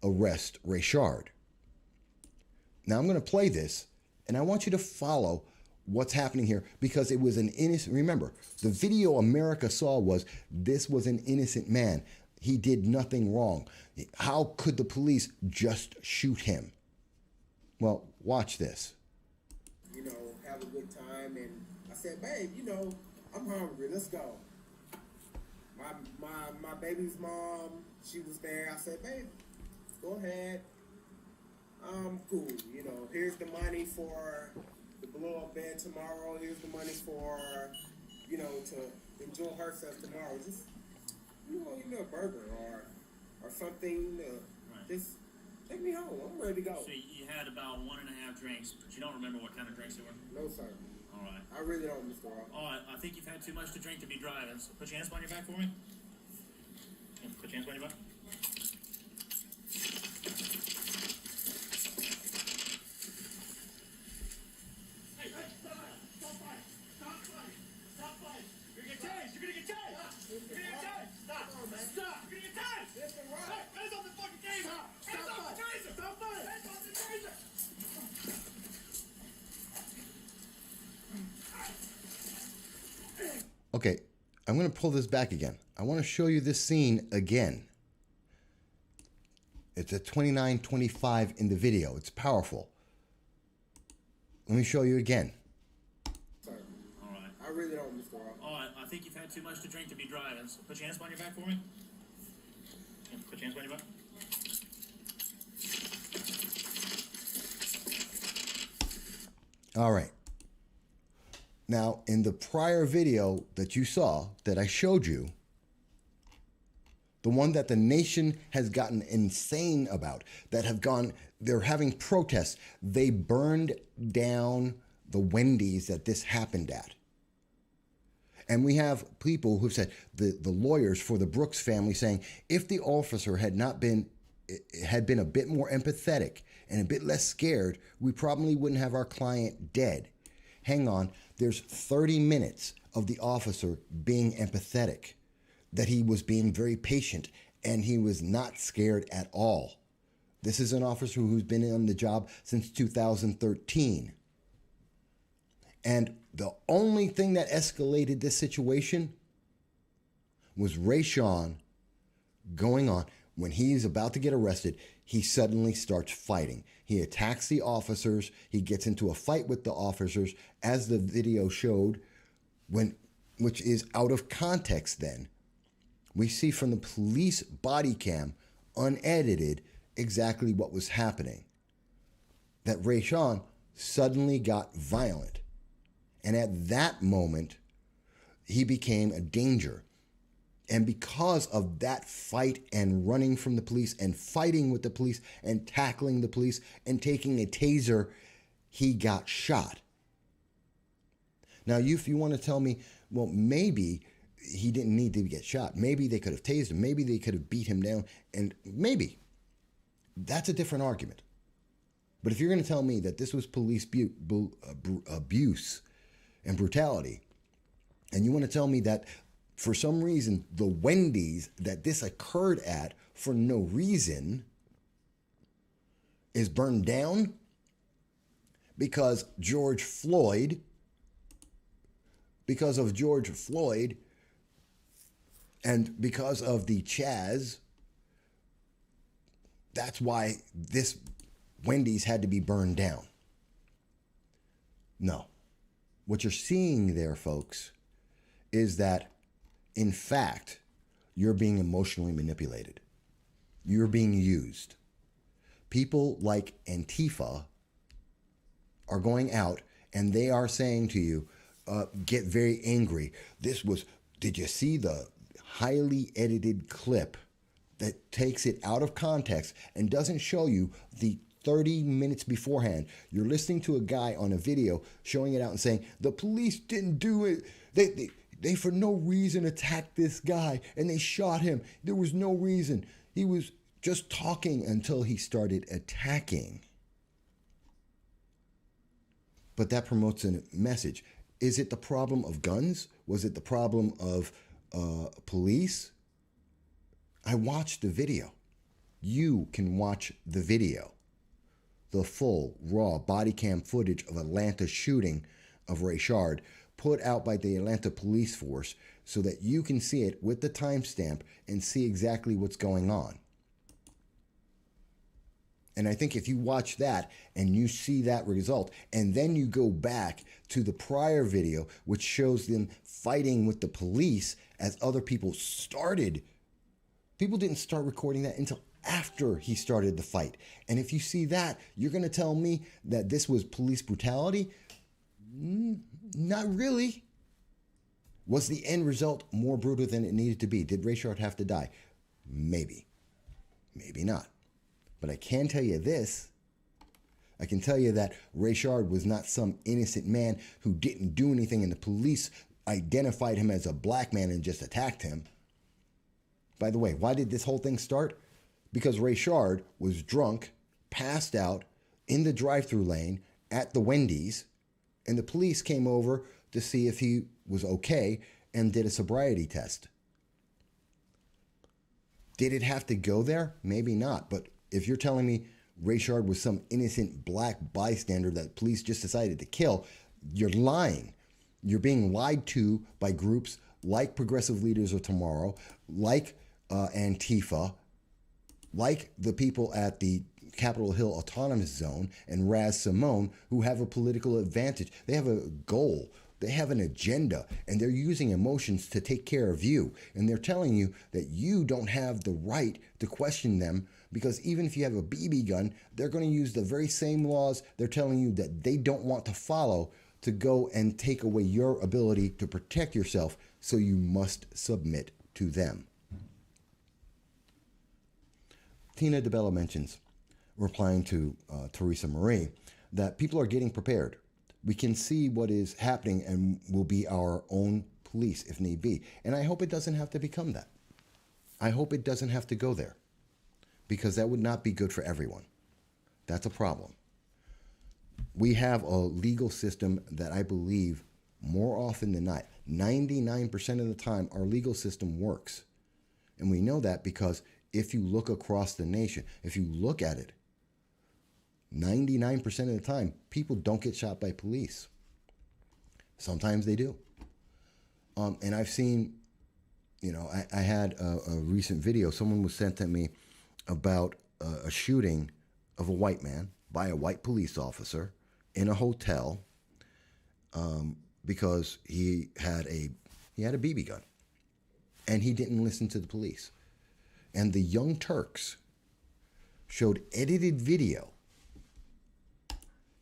A: arrest Rayshard. Now I'm going to play this, and I want you to follow what's happening here, because it was an innocent, remember, the video America saw was this was an innocent man. He did nothing wrong. How could the police just shoot him? Well, watch this.
C: You know, have a good time. And I said, babe, you know, I'm hungry. Let's go. My baby's mom, she was there. I said, babe, go ahead. I'm cool. You know, here's the money for the blow-up bed tomorrow. Here's the money for, you know, to enjoy herself tomorrow. Just, you know, eat a burger or something. Just take me home. I'm ready to go.
D: So you had about 1.5 drinks, but you don't remember what kind of drinks they were?
C: No, sir.
D: All right.
C: I really don't, Mr. Ross.
D: All right, I think you've had too much to drink to be driving. So put your hands behind your back for me. Put your hands behind your back.
A: Okay, I'm going to pull this back again. I want to show you this scene again. It's at 29:25 in the video. It's powerful. Let me show you again.
C: Sir.
D: All right.
C: I really don't, Mr. Ross.
D: All right, I think you've had too much to drink to be driving. So put your hands behind your back for me. Put your hands behind your back.
A: All right. Now, in the prior video that you saw, that I showed you, the one that the nation has gotten insane about, that have gone, they're having protests. They burned down the Wendy's that this happened at. And we have people who've said, the lawyers for the Brooks family saying, if the officer had been a bit more empathetic and a bit less scared, we probably wouldn't have our client dead. Hang on, there's 30 minutes of the officer being empathetic, that he was being very patient and he was not scared at all. This is an officer who's been on the job since 2013. And the only thing that escalated this situation was Rayshard going on. When he's about to get arrested, he suddenly starts fighting. He attacks the officers. He gets into a fight with the officers, as the video showed, which is out of context then. We see from the police body cam, unedited, exactly what was happening. That Rayshawn suddenly got violent. And at that moment, he became a danger. And because of that fight and running from the police and fighting with the police and tackling the police and taking a taser, he got shot. Now, if you want to tell me, well, maybe he didn't need to get shot. Maybe they could have tased him. Maybe they could have beat him down. And maybe. That's a different argument. But if you're going to tell me that this was police abuse and brutality, and you want to tell me that for some reason the Wendy's that this occurred at for no reason is burned down because of George Floyd, and because of the CHAZ, that's why this Wendy's had to be burned down. No. What you're seeing there, folks, is that, in fact, you're being emotionally manipulated. You're being used. People like ANTIFA are going out and they are saying to you, get very angry. Did you see the highly edited clip that takes it out of context and doesn't show you the 30 minutes beforehand? You're listening to a guy on a video showing it out and saying, the police didn't do it. They for no reason attacked this guy and they shot him. There was no reason. He was just talking until he started attacking. But that promotes a message. Is it the problem of guns? Was it the problem of police? I watched the video. You can watch the video. The full, raw body cam footage of Atlanta shooting of Rayshard put out by the Atlanta Police Force so that you can see it with the timestamp and see exactly what's going on. And I think if you watch that and you see that result, and then you go back to the prior video, which shows them fighting with the police as other people started, people didn't start recording that until after he started the fight. And if you see that, you're going to tell me that this was police brutality? Not really. Was the end result more brutal than it needed to be? Did Rayshard have to die? Maybe. Maybe not. But I can tell you this. I can tell you that Rayshard was not some innocent man who didn't do anything and the police identified him as a black man and just attacked him. By the way, why did this whole thing start? Because Rayshard was drunk, passed out in the drive-thru lane at the Wendy's, and the police came over to see if he was okay and did a sobriety test. Did it have to go there? Maybe not. But if you're telling me Rayshard was some innocent black bystander that police just decided to kill, you're lying. You're being lied to by groups like Progressive Leaders of Tomorrow, like Antifa, like the people at the Capitol Hill Autonomous Zone and Raz Simone, who have a political advantage. They have a goal. They have an agenda, and they're using emotions to take care of you. And they're telling you that you don't have the right to question them, because even if you have a BB gun, they're going to use the very same laws they're telling you that they don't want to follow to go and take away your ability to protect yourself, so you must submit to them. Tina DeBella mentions, replying to Teresa Marie, that people are getting prepared. We can see what is happening and will be our own police if need be. And I hope it doesn't have to become that. I hope it doesn't have to go there, because that would not be good for everyone. That's a problem. We have a legal system that I believe more often than not, 99% of the time, our legal system works. And we know that because if you look across the nation, if you look at it, 99% of the time, people don't get shot by police. Sometimes they do. And I've seen, I had a recent video. Someone was sent to me about a shooting of a white man by a white police officer in a hotel because he had a BB gun, and he didn't listen to the police. And the Young Turks showed edited video,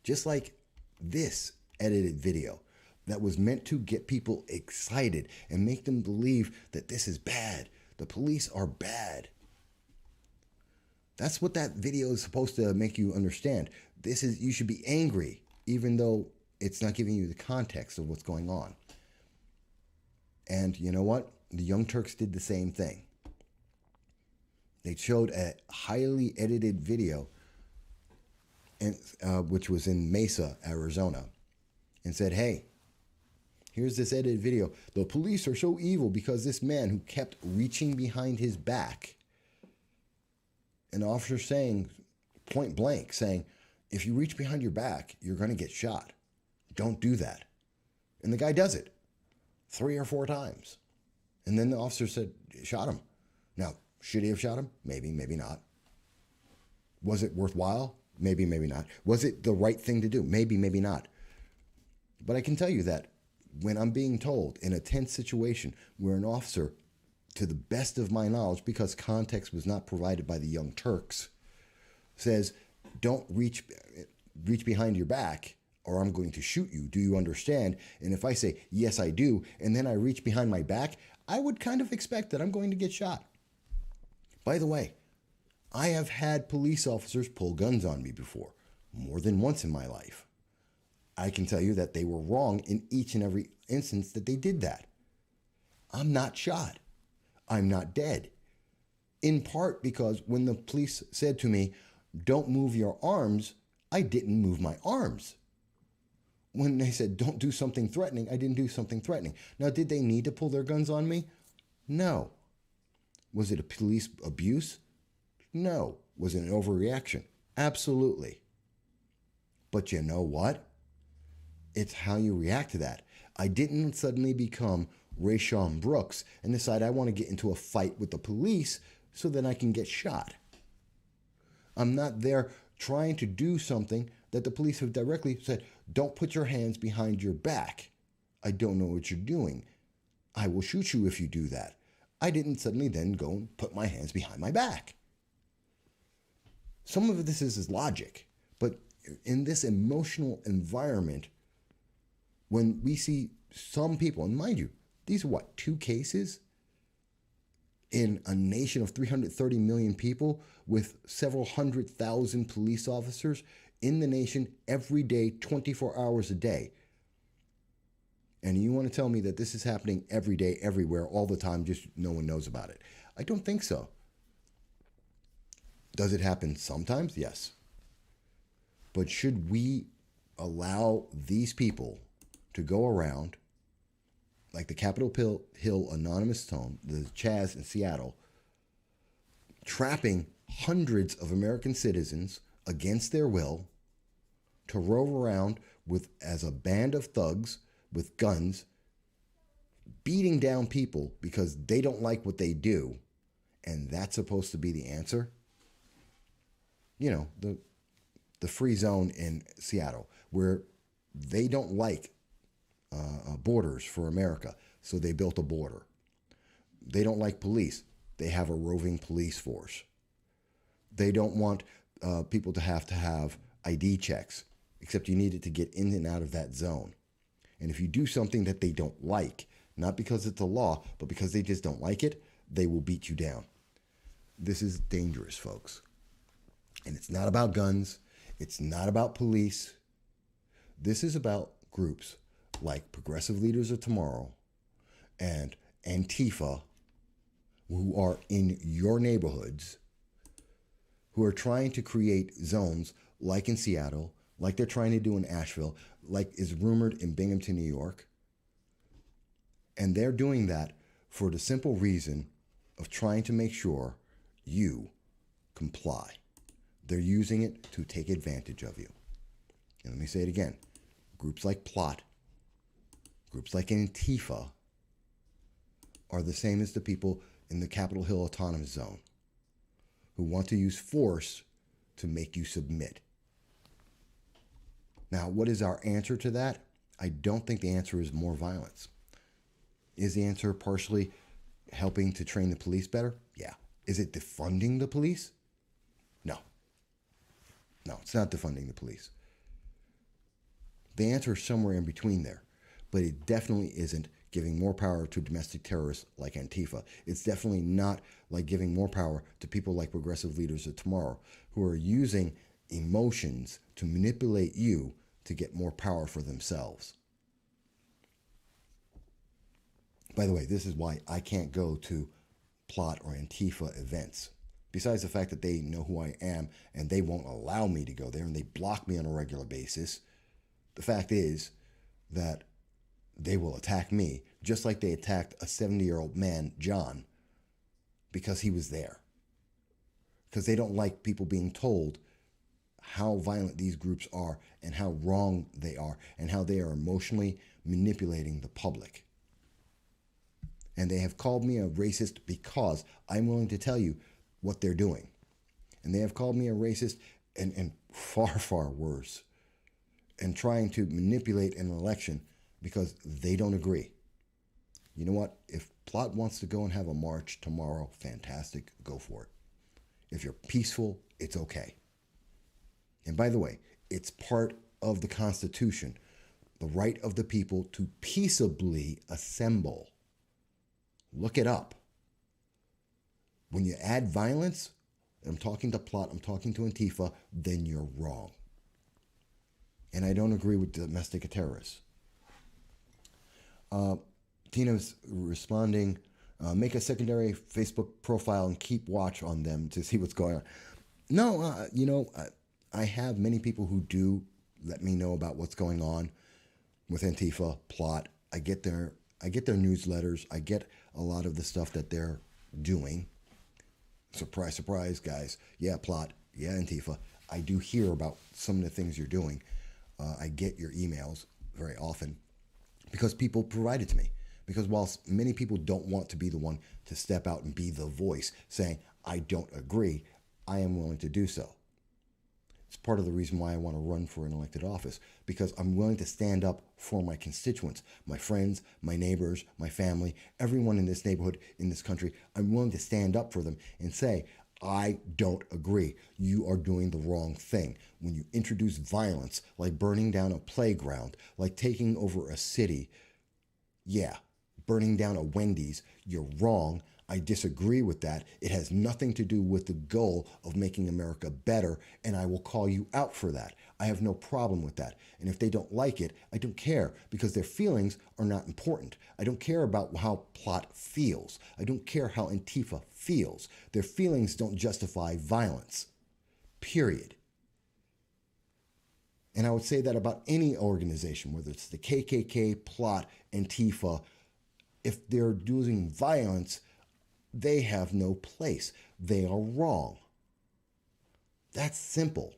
A: just like this edited video, that was meant to get people excited and make them believe that this is bad. The police are bad. That's what that video is supposed to make you understand. You should be angry, even though it's not giving you the context of what's going on. And you know what? The Young Turks did the same thing. They showed a highly edited video, which was in Mesa, Arizona, and said, hey, here's this edited video. The police are so evil because this man who kept reaching behind his back, an officer saying, point blank, saying, if you reach behind your back, you're going to get shot. Don't do that. And the guy does it 3 or 4 times. And then the officer said, shot him. Now, should he have shot him? Maybe, maybe not. Was it worthwhile? Maybe, maybe not. Was it the right thing to do? Maybe, maybe not. But I can tell you that when I'm being told in a tense situation where an officer, to the best of my knowledge, because context was not provided by the Young Turks, says, don't reach behind your back or I'm going to shoot you. Do you understand? And if I say, yes, I do, and then I reach behind my back, I would kind of expect that I'm going to get shot. By the way, I have had police officers pull guns on me before, more than once in my life. I can tell you that they were wrong in each and every instance that they did that. I'm not shot. I'm not dead. In part because when the police said to me, don't move your arms, I didn't move my arms. When they said, don't do something threatening, I didn't do something threatening. Now, did they need to pull their guns on me? No. Was it a police abuse? No. Was it an overreaction? Absolutely. But you know what? It's how you react to that. I didn't suddenly become Rayshon Brooks and decide I want to get into a fight with the police so that I can get shot. I'm not there trying to do something that the police have directly said, don't put your hands behind your back. I don't know what you're doing. I will shoot you if you do that. I didn't suddenly then go and put my hands behind my back. Some of this is logic, but in this emotional environment, when we see some people, and mind you, these are 2 cases in a nation of 330 million people with several 100,000 police officers in the nation every day, 24 hours a day. And you want to tell me that this is happening every day, everywhere, all the time, just no one knows about it? I don't think so. Does it happen sometimes? Yes. But should we allow these people to go around like the Capitol Hill Anonymous Tone, the CHAZ in Seattle, trapping hundreds of American citizens against their will to rove around as a band of thugs with guns, beating down people because they don't like what they do, and that's supposed to be the answer? You know, the free zone in Seattle, where they don't like borders for America, so they built a border. They don't like police. They have a roving police force. They don't want people to have ID checks, except you need it to get in and out of that zone. And if you do something that they don't like, not because it's a law, but because they just don't like it, they will beat you down. This is dangerous, folks. And it's not about guns. It's not about police. This is about groups like Progressive Leaders of Tomorrow and ANTIFA, who are in your neighborhoods, who are trying to create zones like in Seattle, like they're trying to do in Asheville, like is rumored in Binghamton, New York. And they're doing that for the simple reason of trying to make sure you comply. They're using it to take advantage of you. And let me say it again. Groups like Plot, groups like Antifa are the same as the people in the Capitol Hill Autonomous Zone who want to use force to make you submit. Now, what is our answer to that? I don't think the answer is more violence. Is the answer partially helping to train the police better? Yeah. Is it defunding the police? No. No, it's not defunding the police. The answer is somewhere in between there, but it definitely isn't giving more power to domestic terrorists like Antifa. It's definitely not like giving more power to people like progressive leaders of tomorrow who are using emotions to manipulate you to get more power for themselves. By the way, this is why I can't go to Plot or Antifa events. Besides the fact that they know who I am and they won't allow me to go there and they block me on a regular basis, the fact is that they will attack me just like they attacked a 70-year-old man, John, because he was there. Because they don't like people being told how violent these groups are and how wrong they are and how they are emotionally manipulating the public. And they have called me a racist because I'm willing to tell you what they're doing. And they have called me a racist and far, far worse, and trying to manipulate an election because they don't agree. You know what? If Plot wants to go and have a march tomorrow, fantastic, go for it. If you're peaceful, it's okay. And by the way, it's part of the Constitution, the right of the people to peaceably assemble. Look it up. When you add violence, I'm talking to Plot, I'm talking to Antifa, then you're wrong. And I don't agree with domestic terrorists. Tina's responding, make a secondary Facebook profile and keep watch on them to see what's going on. No, I have many people who do let me know about what's going on with Antifa, Plot. I get their newsletters. I get a lot of the stuff that they're doing. Surprise, surprise, guys. Yeah, Plot. Yeah, Antifa. I do hear about some of the things you're doing. I get your emails very often because people provide it to me. Because whilst many people don't want to be the one to step out and be the voice saying, I don't agree, I am willing to do so. It's part of the reason why I want to run for an elected office, because I'm willing to stand up for my constituents, my friends, my neighbors, my family, everyone in this neighborhood, in this country. I'm willing to stand up for them and say, I don't agree. You are doing the wrong thing. When you introduce violence, like burning down a playground, like taking over a city, yeah, burning down a Wendy's, you're wrong. I disagree with that. It has nothing to do with the goal of making America better, and I will call you out for that. I have no problem with that. And if they don't like it, I don't care, because their feelings are not important. I don't care about how Plot feels. I don't care how Antifa feels. Their feelings don't justify violence. Period. And I would say that about any organization, whether it's the KKK, Plot, Antifa. If they're using violence, they have no place. They are wrong. That's simple.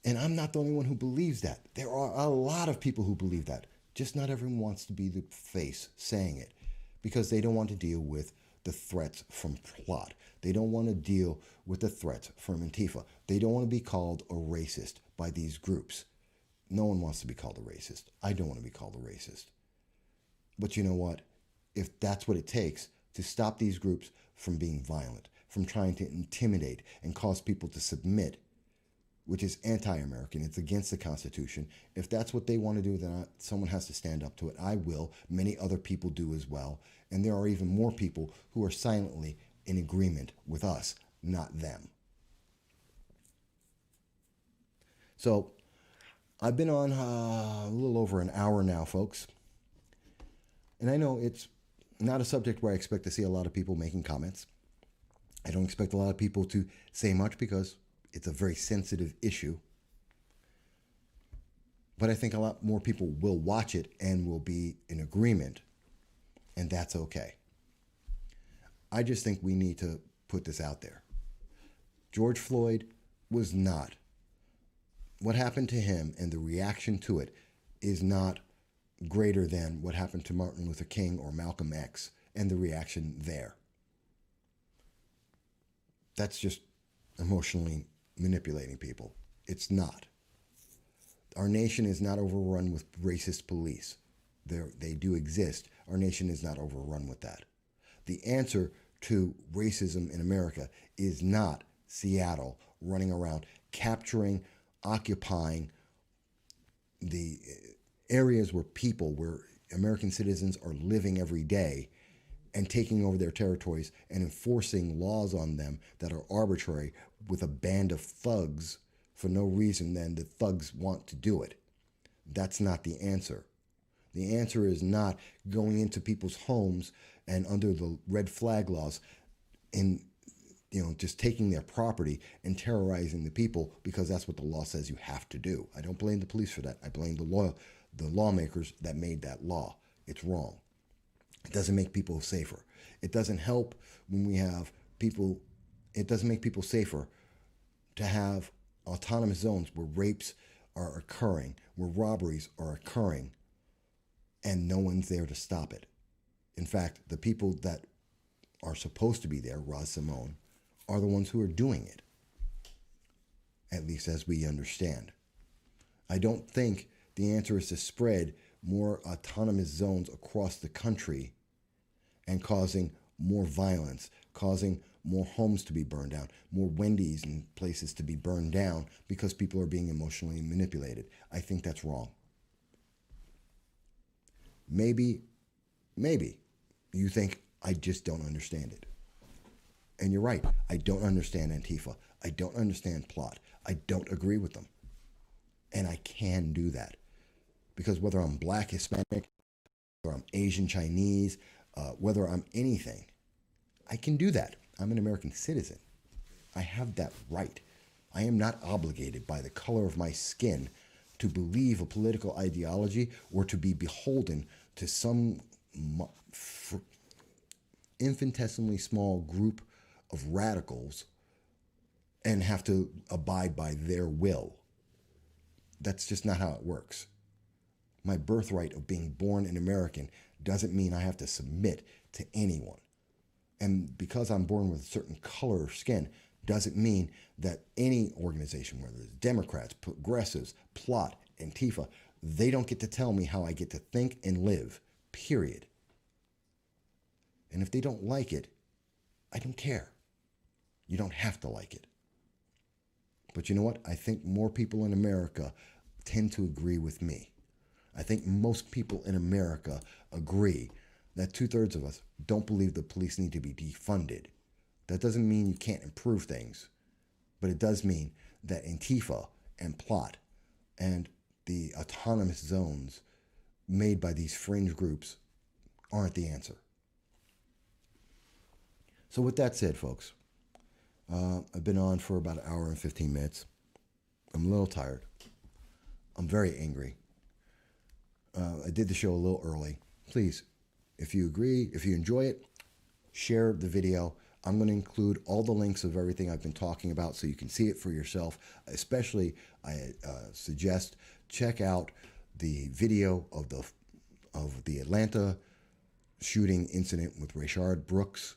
A: And I'm not the only one who believes that. There are a lot of people who believe that. Just not everyone wants to be the face saying it, because they don't want to deal with the threats from Plot. They don't want to deal with the threats from Antifa. They don't want to be called a racist by these groups. No one wants to be called a racist. I don't want to be called a racist. But you know what? If that's what it takes to stop these groups from being violent, from trying to intimidate and cause people to submit, which is anti-American, it's against the Constitution. If that's what they want to do, then someone has to stand up to it. I will. Many other people do as well. And there are even more people who are silently in agreement with us, not them. So I've been on a little over an hour now, folks. And I know it's not a subject where I expect to see a lot of people making comments. I don't expect a lot of people to say much because it's a very sensitive issue. But I think a lot more people will watch it and will be in agreement, and that's okay. I just think we need to put this out there. George Floyd was not. What happened to him and the reaction to it is not greater than what happened to Martin Luther King or Malcolm X and the reaction there. that's just emotionally manipulating people. It's not. Our nation is not overrun with racist police. They do exist. Our nation is not overrun with that. The answer to racism in America is not Seattle running around capturing, occupying the areas where American citizens are living every day and taking over their territories and enforcing laws on them that are arbitrary with a band of thugs for no reason than the thugs want to do it. That's not the answer. The answer is not going into people's homes and under the red flag laws and just taking their property and terrorizing the people because that's what the law says you have to do. I don't blame the police for that. I blame the lawmakers that made that law. It's wrong. It doesn't make people safer. It doesn't help when we have people, it doesn't make people safer to have autonomous zones where rapes are occurring, where robberies are occurring, and no one's there to stop it. In fact, the people that are supposed to be there, Roz Simone, are the ones who are doing it, at least as we understand. I don't think the answer is to spread more autonomous zones across the country and causing more violence, causing more homes to be burned down, more Wendy's and places to be burned down because people are being emotionally manipulated. I think that's wrong. Maybe you think I just don't understand it. And you're right. I don't understand Antifa. I don't understand plot. I don't agree with them. And I can do that. Because whether I'm black, Hispanic, or I'm Asian, Chinese, whether I'm anything, I can do that. I'm an American citizen. I have that right. I am not obligated by the color of my skin to believe a political ideology or to be beholden to some infinitesimally small group of radicals and have to abide by their will. That's just not how it works. My birthright of being born an American doesn't mean I have to submit to anyone. And because I'm born with a certain color of skin doesn't mean that any organization, whether it's Democrats, progressives, plot, Antifa, they don't get to tell me how I get to think and live, period. And if they don't like it, I don't care. You don't have to like it. But you know what? I think more people in America tend to agree with me. I think most people in America agree that 2/3 of us don't believe the police need to be defunded. That doesn't mean you can't improve things, but it does mean that Antifa and plot and the autonomous zones made by these fringe groups aren't the answer. So with that said, folks, I've been on for about an hour and 15 minutes. I'm a little tired. I'm very angry. I did the show a little early. Please, if you agree, if you enjoy it, share the video. I'm going to include all the links of everything I've been talking about so you can see it for yourself. Especially, I suggest check out the video of the Atlanta shooting incident with Rayshard Brooks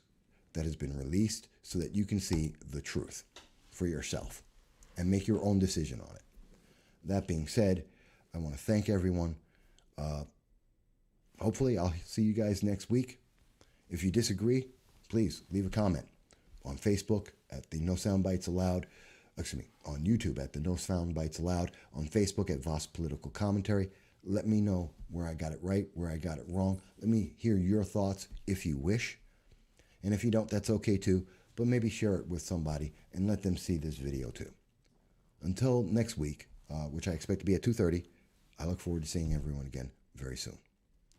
A: that has been released so that you can see the truth for yourself and make your own decision on it. That being said, I want to thank everyone. Hopefully, I'll see you guys next week. If you disagree, please leave a comment on Facebook at the No Soundbites Allowed. On YouTube at the No Soundbites Allowed. On Facebook at Voss Political Commentary. Let me know where I got it right, where I got it wrong. Let me hear your thoughts if you wish. And if you don't, that's okay too. But maybe share it with somebody and let them see this video too. Until next week, which I expect to be at 2:30, I look forward to seeing everyone again very soon.